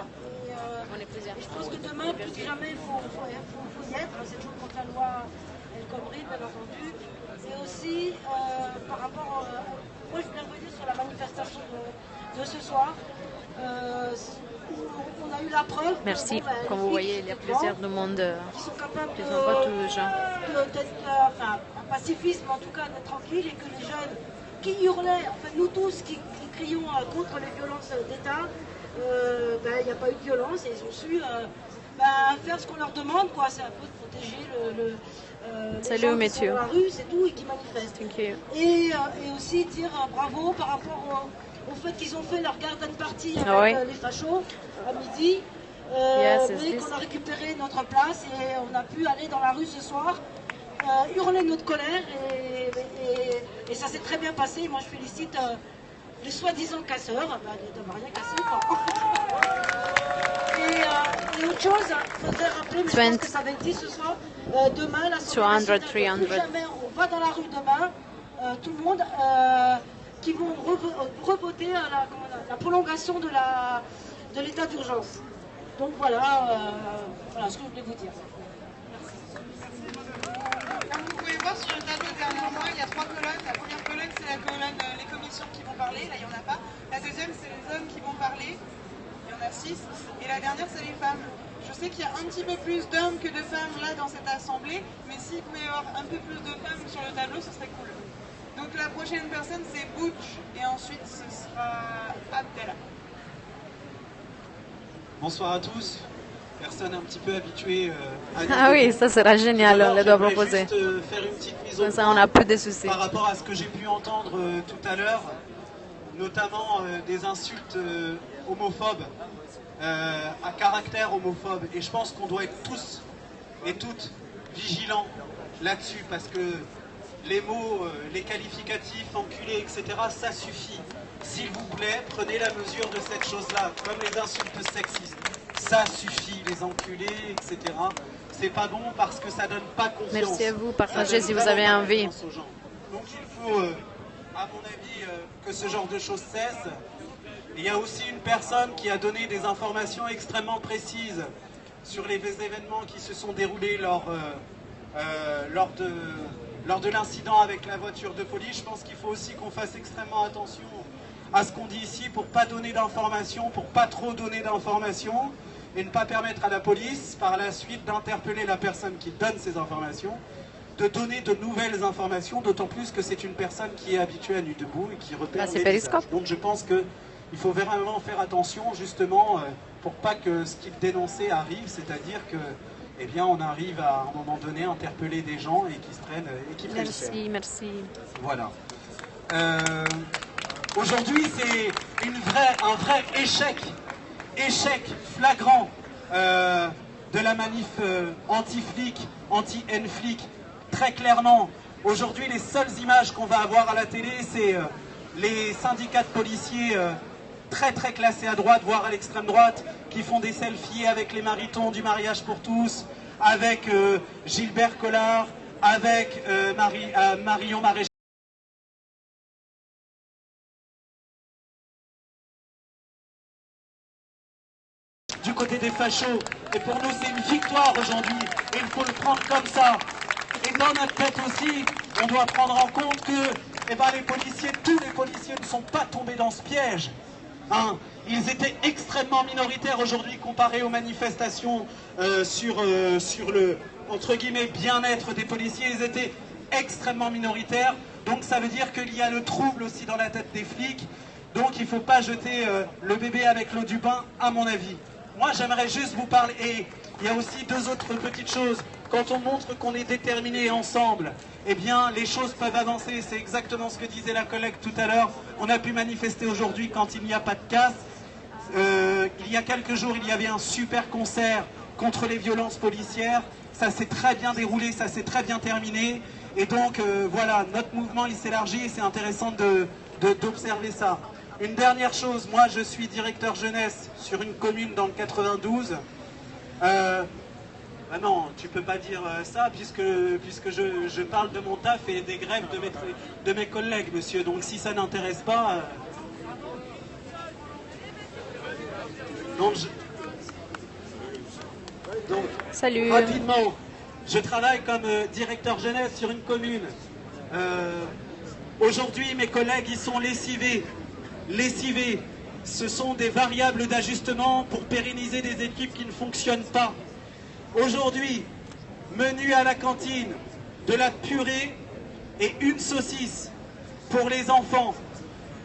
On est plusieurs. Et je pense que demain, plus que jamais, il faut y être. C'est toujours contre la loi El Khomri, bien entendu. Et aussi, par rapport... moi, je voulais revenir sur la manifestation de ce soir. On a eu la preuve. Merci. Comme vous voyez, il y a plusieurs demandes qui sont capables qui sont pas tous gens. Enfin, un pacifisme, en tout cas, d'être tranquille, et que les jeunes qui hurlaient, en fait, nous tous qui crions contre les violences d'État, il n'y a pas eu de violence et ils ont su faire ce qu'on leur demande, quoi. C'est un peu de protéger les gens qui sont dans la rue, c'est tout, et qui manifestent. Et aussi dire bravo par rapport au fait qu'ils ont fait leur garden party avec les fachos à midi, mais qu'on a récupéré notre place et on a pu aller dans la rue ce soir, hurler notre colère et ça s'est très bien passé. Moi je félicite les soi-disant casseurs, d'avoir rien cassé, quoi. Et autre chose, il faudrait rappeler, mais je pense que ça va être dit ce soir, demain, la soirée, plus jamais on va dans la rue demain, tout le monde, qui vont revoter la prolongation de l'état d'urgence. Donc voilà, voilà ce que je voulais vous dire. Comme vous pouvez voir sur le tableau derrière moi, il y a 3 colonnes. La première colonne, c'est la colonne les commissions qui vont parler. Là, il n'y en a pas. La deuxième, c'est les hommes qui vont parler. Il y en a 6. Et la dernière, c'est les femmes. Je sais qu'il y a un petit peu plus d'hommes que de femmes là dans cette assemblée, mais s'il pouvait y avoir un peu plus de femmes sur le tableau, ce serait cool. Donc la prochaine personne, c'est Butch, et ensuite, ce sera Abdella. Bonsoir à tous. Personne un petit peu habituée à... Ah oui, ça sera génial, on le doit proposer. Juste faire une petite mise au Comme ça, on n'a plus de soucis. Par rapport à ce que j'ai pu entendre tout à l'heure, notamment des insultes homophobes, à caractère homophobe. Et je pense qu'on doit être tous et toutes vigilants là-dessus, parce que les mots, les qualificatifs, enculés, etc., ça suffit. S'il vous plaît, prenez la mesure de cette chose-là, comme les insultes sexistes. ça suffit, les enculés, etc. C'est pas bon parce que ça donne pas confiance. Merci à vous, partagez si vous avez envie. Donc il faut, à mon avis, que ce genre de choses cesse. Il y a aussi une personne qui a donné des informations extrêmement précises sur les événements qui se sont déroulés lors de l'incident avec la voiture de police. Je pense qu'il faut aussi qu'on fasse extrêmement attention à ce qu'on dit ici pour pas donner d'informations, pour pas trop donner d'informations et ne pas permettre à la police par la suite d'interpeller la personne qui donne ces informations, de donner de nouvelles informations, d'autant plus que c'est une personne qui est habituée à Nuit Debout et qui repère les visages. Donc je pense qu'il faut vraiment faire attention justement pour pas que ce qu'il dénonçait arrive, c'est-à-dire que eh bien, on arrive à un moment donné à interpeller des gens et qui se prennent et qui prennent cher. Merci. Voilà. Aujourd'hui, c'est un vrai échec flagrant de la manif anti-flic, anti-N-flic. Très clairement, aujourd'hui, les seules images qu'on va avoir à la télé, c'est les syndicats de policiers très classés à droite, voire à l'extrême droite, qui font des selfies avec les maritons du mariage pour tous, avec Gilbert Collard, avec Marion Maréchal. Du côté des fachos, et pour nous c'est une victoire aujourd'hui, et il faut le prendre comme ça. Et dans notre tête aussi, on doit prendre en compte que les policiers, tous les policiers ne sont pas tombés dans ce piège. Hein, ils étaient extrêmement minoritaires aujourd'hui comparés aux manifestations sur le, entre guillemets, bien-être des policiers. Ils étaient extrêmement minoritaires, donc ça veut dire qu'il y a le trouble aussi dans la tête des flics. Donc il ne faut pas jeter le bébé avec l'eau du bain, à mon avis. Moi j'aimerais juste vous parler, et il y a aussi deux autres petites choses. Quand on montre qu'on est déterminés ensemble, eh bien les choses peuvent avancer. C'est exactement ce que disait la collègue tout à l'heure. On a pu manifester aujourd'hui quand il n'y a pas de casse. Il y a quelques jours, il y avait un super concert contre les violences policières. Ça s'est très bien déroulé, ça s'est très bien terminé. Et donc voilà, notre mouvement il s'élargit et c'est intéressant d'observer ça. Une dernière chose, moi je suis directeur jeunesse sur une commune dans le 92. Ah non, tu peux pas dire ça puisque je parle de mon taf et des grèves de mes collègues, monsieur. Donc si ça n'intéresse pas... Donc, salut. Rapidement, je travaille comme directeur jeunesse sur une commune. Aujourd'hui, mes collègues, ils sont lessivés. Ce sont des variables d'ajustement pour pérenniser des équipes qui ne fonctionnent pas. Aujourd'hui, menu à la cantine, de la purée et une saucisse pour les enfants.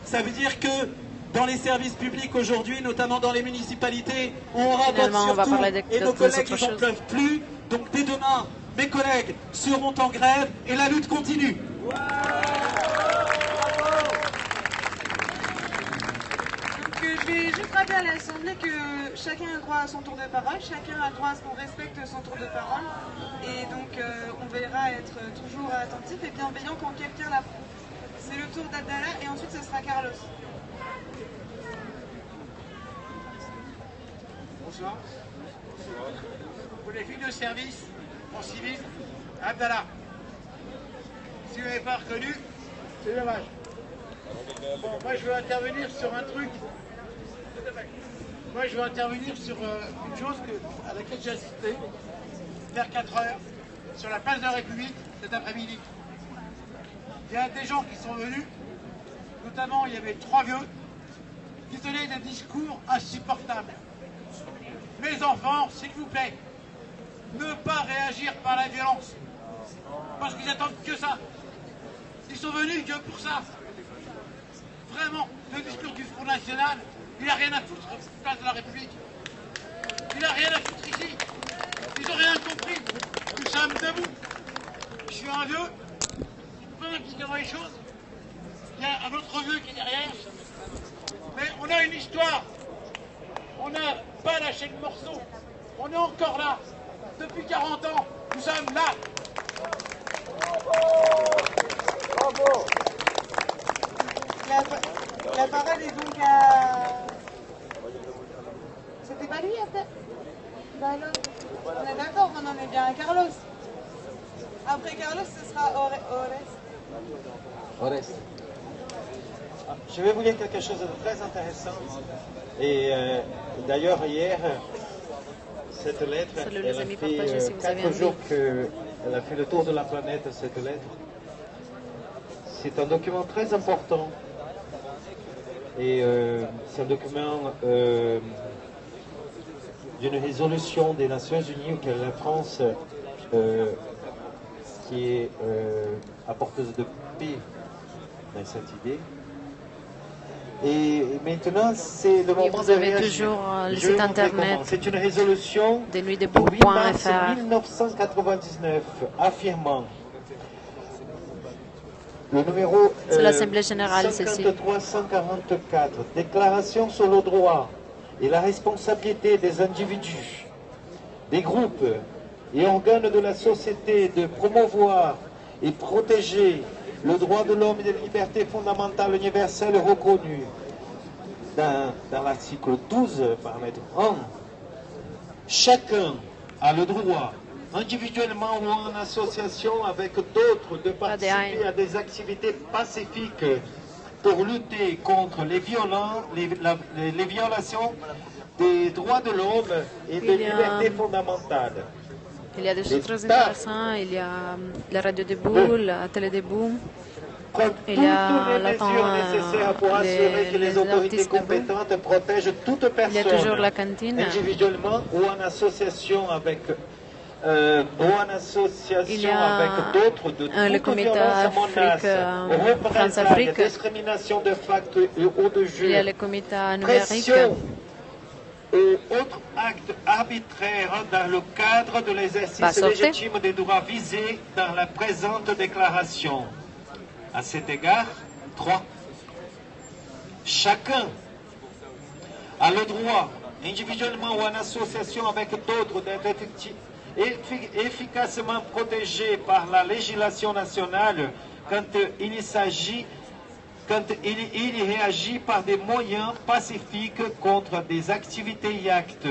Ça veut dire que dans les services publics aujourd'hui, notamment dans les municipalités, on rabote surtout et nos collègues ils n'en peuvent plus. Donc dès demain, mes collègues seront en grève et la lutte continue. Je vais juste rappeler à l'Assemblée que chacun a droit à son tour de parole, chacun a droit à ce qu'on respecte son tour de parole. Et donc on verra être toujours attentif et bienveillant quand quelqu'un la prend. C'est le tour d'Abdallah et ensuite ce sera Carlos. Bonsoir. Pour les filles de service en civil, Abdallah. Si vous n'avez pas reconnu, c'est dommage. Bon, moi je veux intervenir sur un truc. Moi je veux intervenir sur une chose à laquelle j'ai assisté vers 4 heures sur la place de la République cet après-midi. Il y a des gens qui sont venus, notamment il y avait 3 vieux qui tenaient des discours insupportables. Mes enfants, s'il vous plaît, ne pas réagir par la violence. Parce qu'ils attendent que ça. Ils sont venus que pour ça. Vraiment, le discours du Front National, il n'a rien à foutre place de la République. Il n'a rien à foutre ici. Ils n'ont rien compris. Nous sommes debout. Je suis un vieux. Pas impliqué dans les choses. Il y a un autre vieux qui est derrière. Mais on a une histoire. On n'a pas lâché le morceau. On est encore là. Depuis 40 ans, nous sommes là. Bravo. La parole est donc à... C'était pas lui, Bah alors, on est d'accord, on en est bien à Carlos. Après Carlos, ce sera Oreste. Je vais vous lire quelque chose de très intéressant. Et d'ailleurs, hier, cette lettre, elle a fait 4 jours qu'elle a fait le tour de la planète, cette lettre. C'est un document très important. Et c'est un document d'une résolution des Nations Unies auquel la France, qui est apporteuse de paix dans cette idée. Et maintenant, c'est le moment vous avez toujours le site internet c'est une résolution de du 8 mars 1999 affirmant le numéro c'est l'Assemblée générale, celle-ci. 53-144, déclaration sur le droit et la responsabilité des individus, des groupes et organes de la société de promouvoir et protéger le droit de l'homme et des libertés fondamentales universelles reconnues dans l'article 12, paramètre 1. Chacun a le droit, individuellement ou en association avec d'autres, de participer à des activités pacifiques pour lutter contre les violations des droits de l'homme et des libertés fondamentales. Il y a des choses très intéressantes, il y a la radio debout, la télé debout, il y a la temps, les autorités compétentes protègent toute personne, il y a toujours la cantine, individuellement ou en association avec d'autres de le toute comité violence menace, France-Afrique, discrimination de facto ou de jeu, il y a le comité numérique, pression ou autres actes arbitraires dans le cadre de l'exercice légitime des droits visés dans la présente déclaration. À cet égard, 3. Chacun a le droit, individuellement ou en association avec d'autres, d'être efficacement protégé par la législation nationale quand il réagit par des moyens pacifiques contre des activités et actes,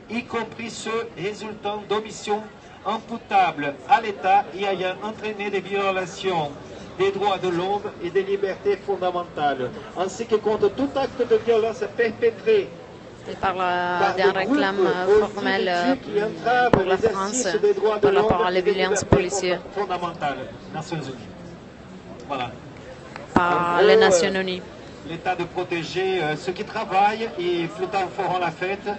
y compris ceux résultant d'omissions imputables à l'État et ayant entraîné des violations des droits de l'homme et des libertés fondamentales, ainsi que contre tout acte de violence perpétré par d'un réclame formel pour la France par rapport à la violence policière par les Nations Unies. L'État de protéger ceux qui travaillent et plus tard feront la fête.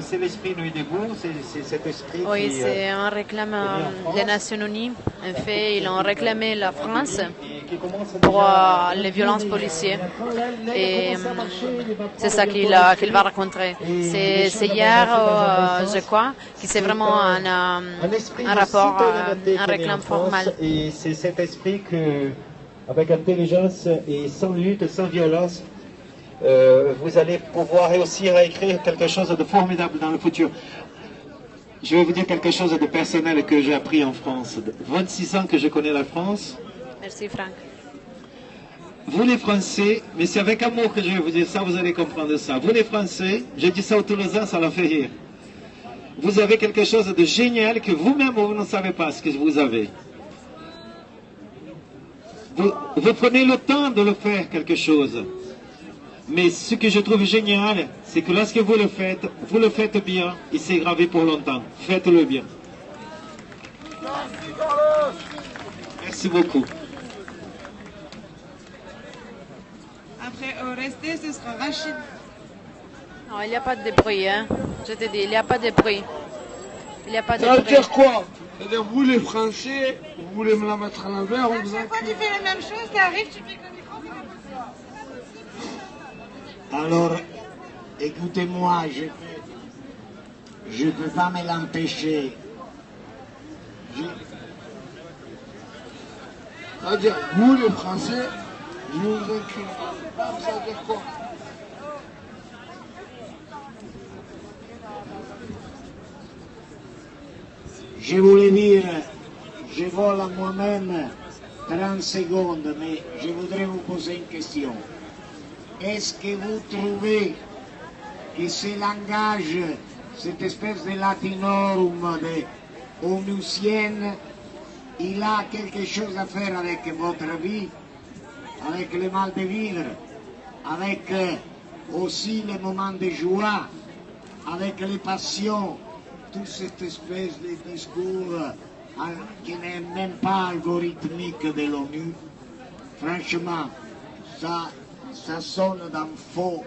C'est l'esprit Nuit debout, c'est cet esprit oui, c'est un réclame les Nations Unies. En fait, ils ont réclamé la France pour les violences policières. Et c'est ça qu'il va rencontrer. C'est hier, je crois, que c'est vraiment un rapport, un réclame formel. Et c'est cet esprit que, avec intelligence et sans lutte, sans violence, vous allez pouvoir réussir à écrire quelque chose de formidable dans le futur. Je vais vous dire quelque chose de personnel que j'ai appris en France. 26 ans que je connais la France. Merci Franck. Vous les Français, mais c'est avec amour que je vais vous dire ça, vous allez comprendre ça. Vous les Français, je dis ça aux Toulousains, ça leur fait rire. Vous avez quelque chose de génial que vous-même vous ne savez pas ce que vous avez. Vous prenez le temps de le faire quelque chose. Mais ce que je trouve génial, c'est que lorsque vous le faites bien, et c'est gravé pour longtemps. Faites-le bien. Merci beaucoup. Après Oreste, ce sera Rachid. Non, il n'y a pas de bruit, hein. Je te dis, il n'y a pas de bruit. Il n'y a pas de bruit. Ça veut dire quoi? C'est-à-dire, vous les Français, vous voulez me la mettre à l'envers, on vous a... Chaque fois tu fais la même chose, tu arrives, tu fais comme il faut, c'est pas possible. Alors, écoutez-moi, je ne peux pas me l'empêcher. C'est-à-dire, vous les Français, je vous incule. Ça veut dire quoi? Je voulais dire, je vole à moi-même 30 secondes, mais je voudrais vous poser une question. Est-ce que vous trouvez que ce langage cette espèce de latinorum, de onusienne, il a quelque chose à faire avec votre vie, avec le mal de vivre, avec aussi les moments de joie, avec les passions, toute cette espèce de discours qui n'est même pas algorithmique de l'ONU. Franchement, ça sonne d'un faux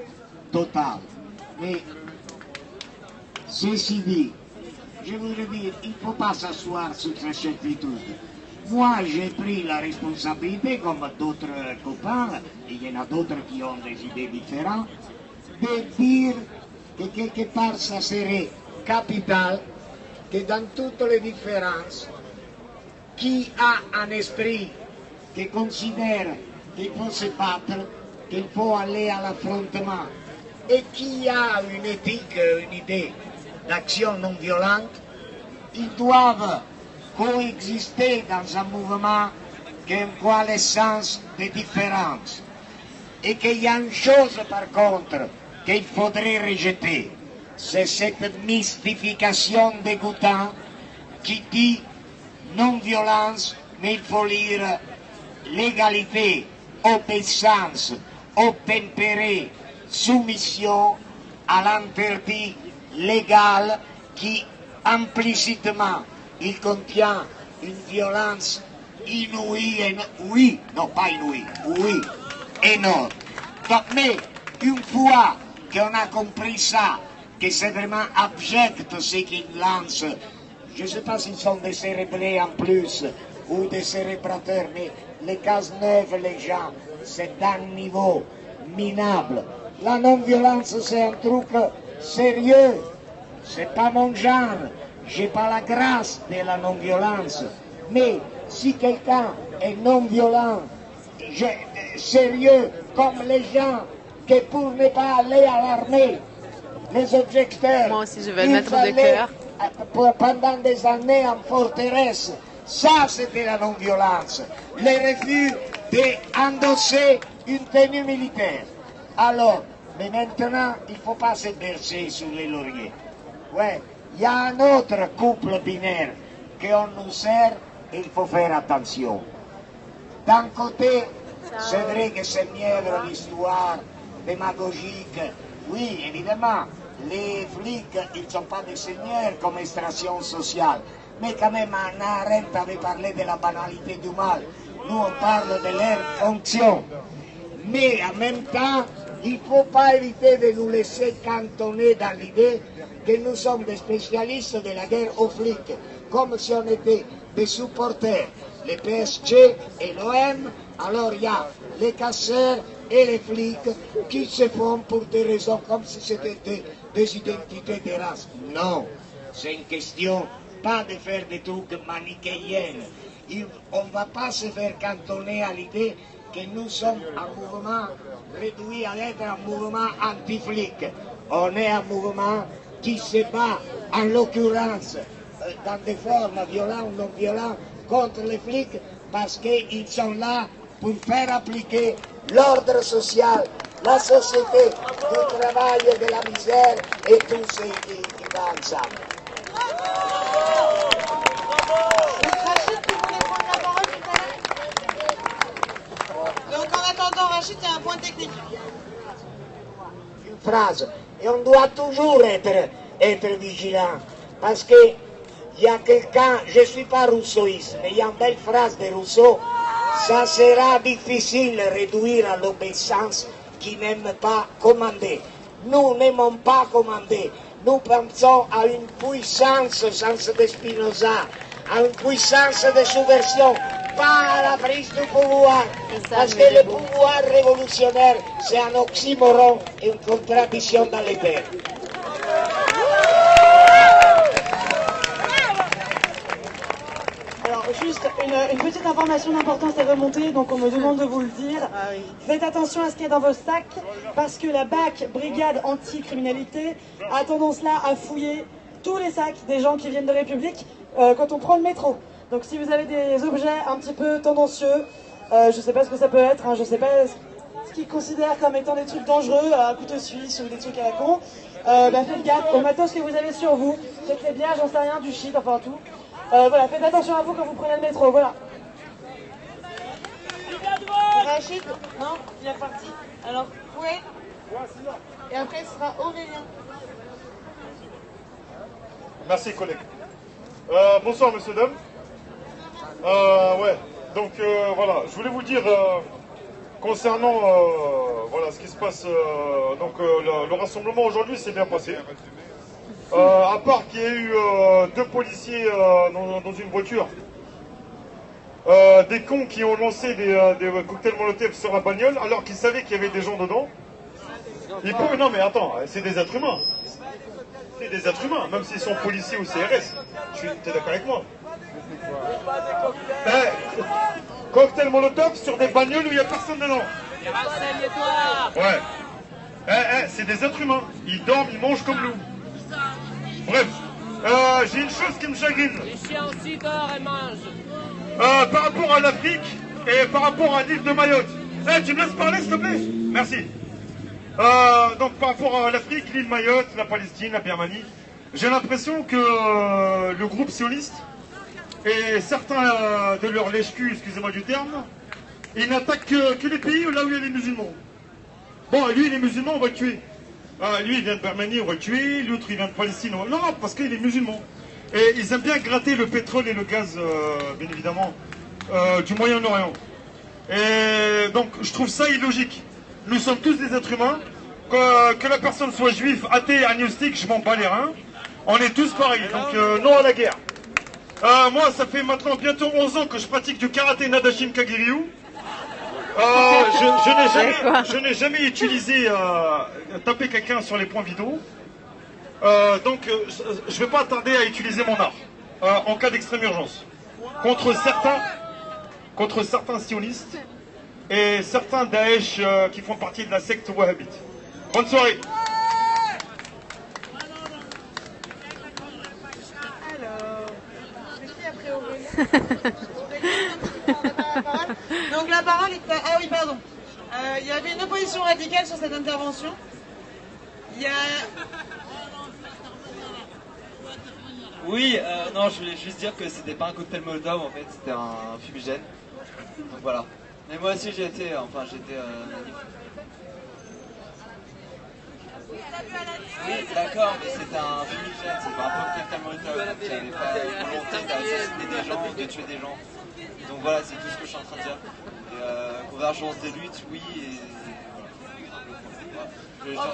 total. Mais ceci dit, je voudrais dire, il ne faut pas s'asseoir sur sa certitude. Moi, j'ai pris la responsabilité, comme d'autres copains, et il y en a d'autres qui ont des idées différentes, de dire que quelque part ça serait capital que dans toutes les différences, qui a un esprit qui considère qu'il faut se battre, qu'il faut aller à l'affrontement, et qui a une éthique, une idée d'action non violente, ils doivent coexister dans un mouvement qui a une coalescence de différences. Et qu'il y a une chose par contre qu'il faudrait rejeter, c'est cette mystification dégoûtante qui dit non-violence, mais il faut lire l'égalité, obéissance, obtempérer, soumission à l'interdit légal qui implicitement il contient une violence inouïe, oui, non pas inouïe, oui, énorme. Donc, mais une fois qu'on a compris ça, que c'est vraiment abject ce qu'ils lancent, je ne sais pas s'ils sont des cérébrés en plus ou des cérébrateurs, mais les cases neuves, les gens, c'est d'un niveau minable. La non-violence, c'est un truc sérieux, c'est pas mon genre, j'ai pas la grâce de la non-violence, mais si quelqu'un est non-violent, sérieux, comme les gens qui pour ne pas aller à l'armée, les objecteurs, moi aussi je vais le mettre de cœur. Pendant des années en forteresse, ça c'était la non-violence, le refus d'endosser une tenue militaire. Alors, mais maintenant, il ne faut pas se bercer sur les lauriers. Ouais, il y a un autre couple binaire qu'on nous sert et il faut faire attention. D'un côté, c'est vrai que c'est mièvre l'histoire démagogique. Oui, évidemment, les flics, ils ne sont pas des seigneurs comme extraction sociale. Mais quand même, Hannah Arendt avait parlé de la banalité du mal. Nous, on parle de leur fonction. Mais en même temps, il ne faut pas éviter de nous laisser cantonner dans l'idée que nous sommes des spécialistes de la guerre aux flics, comme si on était des supporters. Les PSG et l'OM, alors il y a les casseurs et les flics qui se font pour des raisons comme si c'était des identités de race. Non, c'est une question pas de faire des trucs manichéens. On ne va pas se faire cantonner à l'idée que nous sommes un mouvement réduit à être un mouvement anti-flic. On est un mouvement qui se bat, en l'occurrence, dans des formes violentes ou non violentes, contre les flics, parce qu'ils sont là pour faire appliquer l'ordre social, la société du travail et de la misère et tout ce qui va ensemble. Donc en attendant Rachid, il y a un point technique. Une phrase, et on doit toujours être vigilant, parce que il y a quelqu'un, je ne suis pas rousseauiste, mais il y a une belle phrase de Rousseau, ça sera difficile de réduire à l'obéissance qui n'aime pas commander. Nous n'aimons pas commander, nous pensons à une puissance au sens de Spinoza, à une puissance de subversion, pas à la prise du pouvoir, parce que le pouvoir révolutionnaire, c'est un oxymoron et une contradiction dans les terres. Alors juste une petite information d'importance à remonter, donc on me demande de vous le dire. Faites attention à ce qu'il y a dans vos sacs, parce que la BAC, Brigade Anti-Criminalité, a tendance là à fouiller tous les sacs des gens qui viennent de République quand on prend le métro. Donc si vous avez des objets un petit peu tendancieux, je ne sais pas ce que ça peut être, hein, je ne sais pas ce qu'ils considèrent comme étant des trucs dangereux, un couteau suisse ou des trucs à la con, faites gaffe au matos que vous avez sur vous. Faites les bières, j'en sais rien, du shit, enfin tout. Voilà, faites attention à vous quand vous prenez le métro, voilà. Rachid, non, il est parti. Alors, Fouet, et après ce sera Aurélien. Merci, collègue. Bonsoir, monsieur, dame. Ouais, donc voilà, je voulais vous dire, concernant voilà, ce qui se passe, donc le rassemblement aujourd'hui s'est bien passé. À part qu'il y ait eu 2 policiers dans une voiture, des cons qui ont lancé des cocktails Molotov sur la bagnole alors qu'ils savaient qu'il y avait des gens dedans. Non mais attends, c'est des êtres humains. C'est des êtres humains, même s'ils sont policiers ou CRS. T'es d'accord avec moi? Cocktail Molotov sur des bagnoles où il n'y a personne dedans. Ouais. C'est des êtres humains. Ils dorment, ils mangent comme nous. Bref, j'ai une chose qui me chagrine. Les chiens aussi dorment et mangent. Par rapport à l'Afrique et par rapport à l'île de Mayotte. Tu me laisses parler, s'il te plaît? Merci. Donc par rapport à l'Afrique, l'île Mayotte, la Palestine, la Birmanie, j'ai l'impression que le groupe sioniste et certains de leurs lèche-cul, excusez-moi du terme, ils n'attaquent que les pays là où il y a les musulmans. Bon, lui, les musulmans, on va le tuer. Lui, il vient de Birmanie, on va le tuer. L'autre, il vient de Palestine. Non, parce qu'il est musulman. Et ils aiment bien gratter le pétrole et le gaz, bien évidemment, du Moyen-Orient. Et donc, je trouve ça illogique. Nous sommes tous des êtres humains. Que la personne soit juive, athée, agnostique, je m'en bats les reins. On est tous pareils. Donc, non à la guerre. Moi, ça fait maintenant bientôt 11 ans que je pratique du karaté Nadashin Kagiryu. Je n'ai jamais utilisé taper quelqu'un sur les points vidéo. Donc, je ne vais pas tarder à utiliser mon art en cas d'extrême urgence. Contre certains sionistes et certains Daesh qui font partie de la secte wahhabite. Bonne soirée. Donc la parole est à... Ah oui, pardon. Il y avait une opposition radicale sur cette intervention. Il y a... Oui, non, je voulais juste dire que c'était pas un cocktail Molotov, en fait, c'était un fumigène. Donc voilà. Mais moi aussi j'ai été manif. Oui, d'accord, mais c'était un fumigène, c'est pas un cocktail Molotov. J'avais pas la volonté d'assassiner des gens, de tuer des gens. Donc voilà, c'est tout ce que je suis en train de dire. Et, convergence des luttes, oui, et voilà.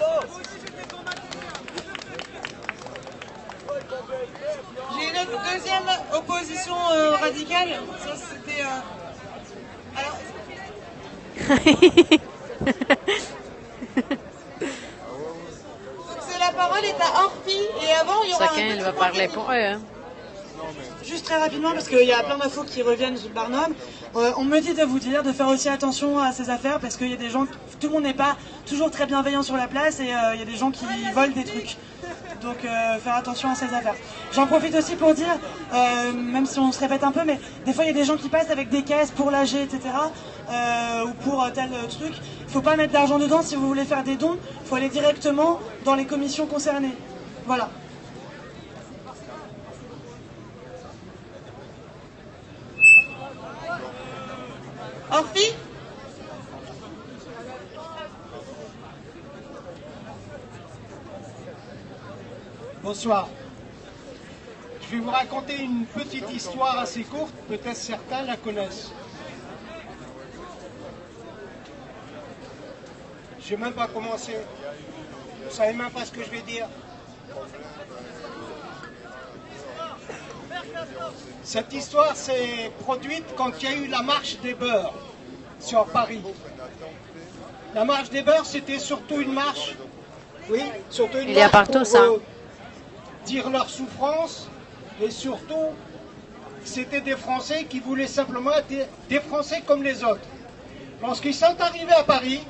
J'ai une deuxième opposition radicale. Ça, c'était... Alors... Donc c'est la parole est à Orpi. Et avant, il y aura... Chacun, il va parler pour eux. Hein. Juste très rapidement, parce qu'il y a plein d'infos qui reviennent sur le Barnum. On me dit de vous dire de faire aussi attention à ces affaires, parce qu'il y a des gens, tout le monde n'est pas toujours très bienveillant sur la place, et il y a des gens qui volent des trucs. Donc faire attention à ces affaires. J'en profite aussi pour dire, même si on se répète un peu, mais des fois il y a des gens qui passent avec des caisses pour l'AG, etc. Ou pour tel truc. Il ne faut pas mettre d'argent dedans. Si vous voulez faire des dons, il faut aller directement dans les commissions concernées. Voilà. Orpi ? Bonsoir. Je vais vous raconter une petite histoire assez courte, peut-être certains la connaissent. Je n'ai même pas commencé. Vous ne savez même pas ce que je vais dire. Cette histoire s'est produite quand il y a eu la marche des beurs sur Paris. La marche des beurs, c'était surtout une marche, oui, surtout une marche pour dire leur souffrance, et surtout, c'était des Français qui voulaient simplement être des Français comme les autres. Lorsqu'ils sont arrivés à Paris,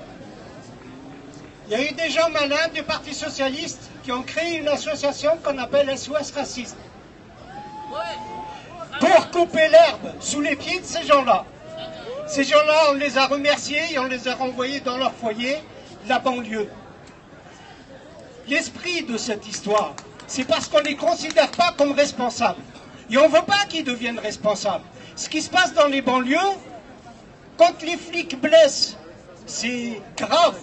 il y a eu des gens malins du Parti Socialiste qui ont créé une association qu'on appelle SOS Racisme. Pour couper l'herbe sous les pieds de ces gens-là. Ces gens-là, on les a remerciés et on les a renvoyés dans leur foyer, la banlieue. L'esprit de cette histoire, c'est parce qu'on ne les considère pas comme responsables. Et on ne veut pas qu'ils deviennent responsables. Ce qui se passe dans les banlieues, quand les flics blessent, c'est grave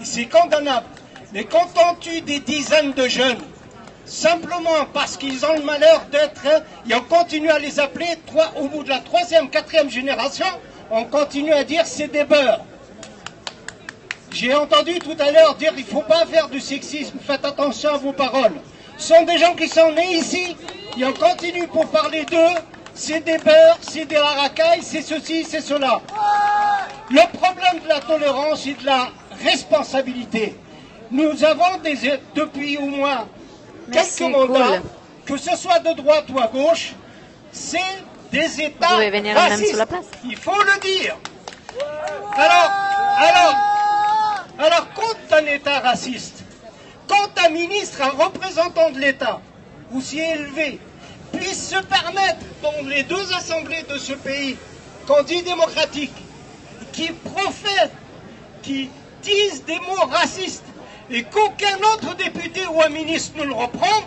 et c'est condamnable. Mais quand on tue des dizaines de jeunes, simplement parce qu'ils ont le malheur d'être, et on continue à les appeler, au bout de la 3e, 4e génération, on continue à dire c'est des beurs. J'ai entendu tout à l'heure dire il ne faut pas faire du sexisme, faites attention à vos paroles. Ce sont des gens qui sont nés ici, et on continue pour parler d'eux, c'est des beurs, c'est des racailles, c'est ceci, c'est cela. Le problème de la tolérance et de la responsabilité, nous avons depuis au moins quelques mandats, que ce soit de droite ou à gauche, c'est des États racistes. Il faut le dire. Alors, quand un État raciste, quand un ministre, un représentant de l'État, aussi élevé, puisse se permettre, dans les deux assemblées de ce pays, qu'on dit démocratique, qui profèrent, qui disent des mots racistes, et qu'aucun autre député ou un ministre ne le reprend,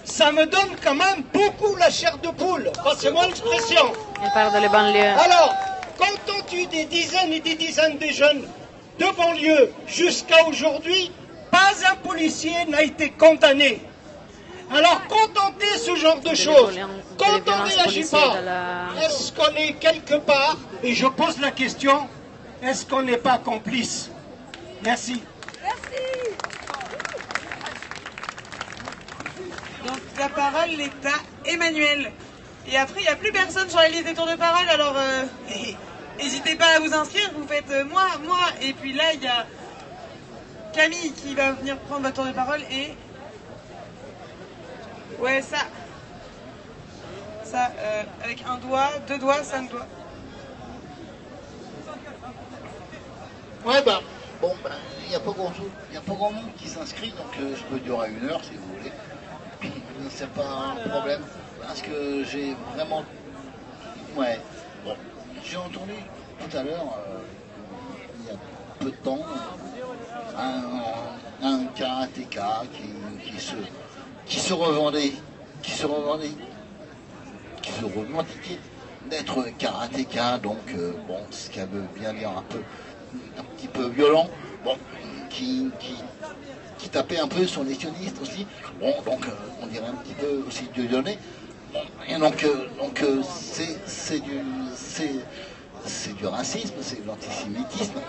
ça me donne quand même beaucoup la chair de poule. Passez-moi l'expression. Alors, quand on tue des dizaines et des dizaines de jeunes de banlieue jusqu'à aujourd'hui, pas un policier n'a été condamné. Alors, quand on dit ce genre de choses, quand on ne réagit pas, est-ce qu'on est quelque part, et je pose la question, est-ce qu'on n'est pas complice? Merci. Donc la parole est à Emmanuel. Et après, il n'y a plus personne sur la liste des tours de parole, alors n'hésitez pas à vous inscrire, vous faites moi, et puis là, il y a Camille qui va venir prendre votre tour de parole, et... Ouais, ça, avec un doigt, 2 doigts, 5 doigts. Ouais, il n'y a pas grand monde qui s'inscrit, donc je peux durer 1 heure si vous voulez. C'est pas un problème, parce que j'ai vraiment... Ouais, bon, j'ai entendu tout à l'heure, il y a peu de temps, un karatéka qui se revendiquait d'être karatéka, donc bon, ce qui veut bien dire un petit peu violent, bon, qui tapait un peu sur les sionistes aussi, bon, donc on dirait un petit peu aussi Dieudonné, bon, et donc c'est du racisme, c'est de l'antisémitisme,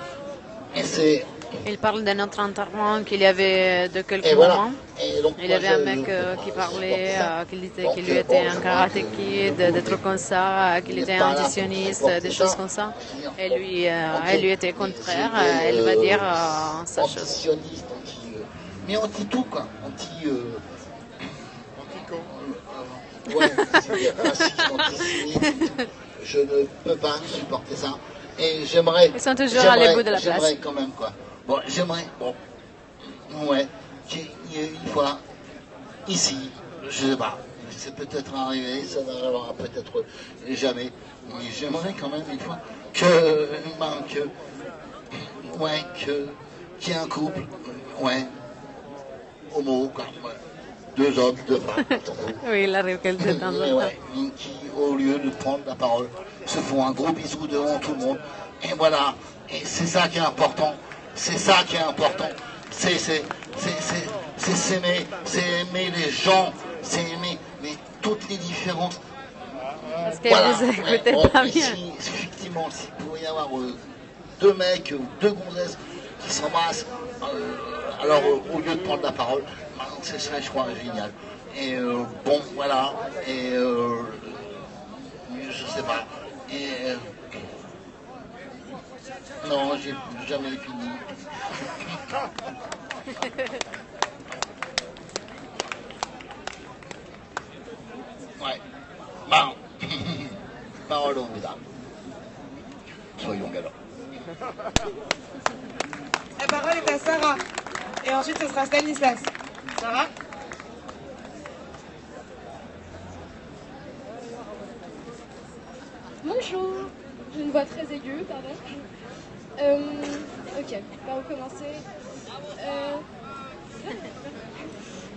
et c'est... Il parle de notre enterrement qu'il y avait de quelques moments. Il y avait un mec qui parlait, qui disait qu'il lui était un karaté kid, des trucs comme ça, qu'il était antisioniste, des choses comme ça. Et lui, elle lui était contraire, elle va dire sa chose. Antisioniste, mais anti-tout quoi, ouais, c'est raciste, antisémite, je ne peux pas supporter ça. Et j'aimerais... Ils sont toujours à l'ébout de la place. J'aimerais quand même quoi. Bon, ouais, une fois, ici, je sais pas, c'est peut-être arrivé, ça n'arrivera peut-être jamais, mais j'aimerais quand même une fois qu'il y ait un couple, ouais, homo, quoi, ouais, 2 hommes, 2 femmes, oui, il arrive quelque temps de temps. Qui, au lieu de prendre la parole, se font un gros bisou devant tout le monde, et voilà, et c'est ça qui est important. C'est ça qui est important, c'est s'aimer, c'est aimer les gens, c'est aimer toutes les différences. Est-ce que vous écoutez pas bien? Effectivement, s'il pouvait y avoir 2 mecs ou 2 gonzesses qui s'embrassent, alors au lieu de prendre la parole, ce serait, je crois, génial. Et bon, voilà, et je sais pas, et... Non, j'ai jamais fini. Ouais. Bon. Parole aux mesdames. Soyons galants. La parole est à Sarah. Et ensuite, ce sera Stanislas. Sarah? Bonjour. J'ai une voix très aiguë, pardon. Ok, on va recommencer.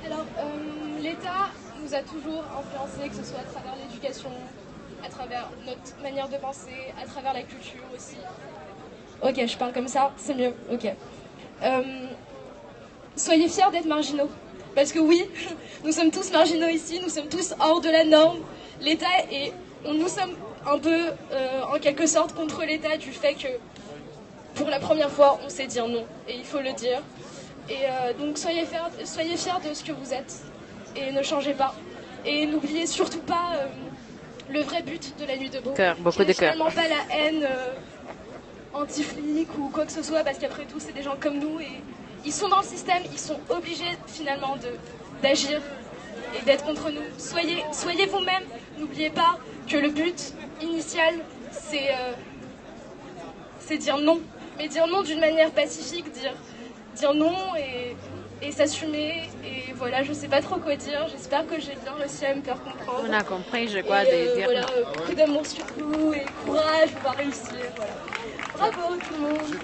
Alors, l'État nous a toujours influencés, que ce soit à travers l'éducation, à travers notre manière de penser, à travers la culture aussi. Ok, je parle comme ça, c'est mieux, ok. Soyez fiers d'être marginaux. Parce que oui, nous sommes tous marginaux ici, nous sommes tous hors de la norme. L'État et nous sommes un peu, en quelque sorte, contre l'État du fait que, pour la première fois, on sait dire non. Et il faut le dire. Et donc, soyez fiers de ce que vous êtes. Et ne changez pas. Et n'oubliez surtout pas le vrai but de la Nuit debout. Beaucoup de cœur. Finalement pas la haine anti-flic ou quoi que ce soit, parce qu'après tout, c'est des gens comme nous. Et ils sont dans le système, ils sont obligés finalement d'agir et d'être contre nous. Soyez vous-même. N'oubliez pas que le but initial, c'est dire non. Mais dire non d'une manière pacifique, dire non et s'assumer. Et voilà, je sais pas trop quoi dire. J'espère que j'ai bien réussi à me faire comprendre. On a compris, je crois, de dire voilà, non. Beaucoup d'amour sur vous et courage, on va réussir. Voilà. Bravo tout le monde.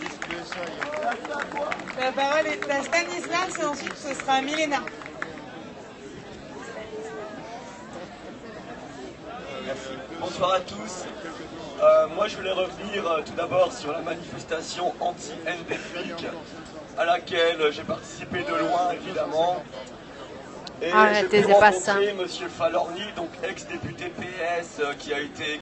La parole est à Stanislas et ensuite ce sera Milena. Merci. Bonsoir à tous. Moi je voulais revenir tout d'abord sur la manifestation anti-haine des flics à laquelle j'ai participé de loin évidemment. Et j'ai pu rencontrer M. Falorni, donc ex-député PS qui a été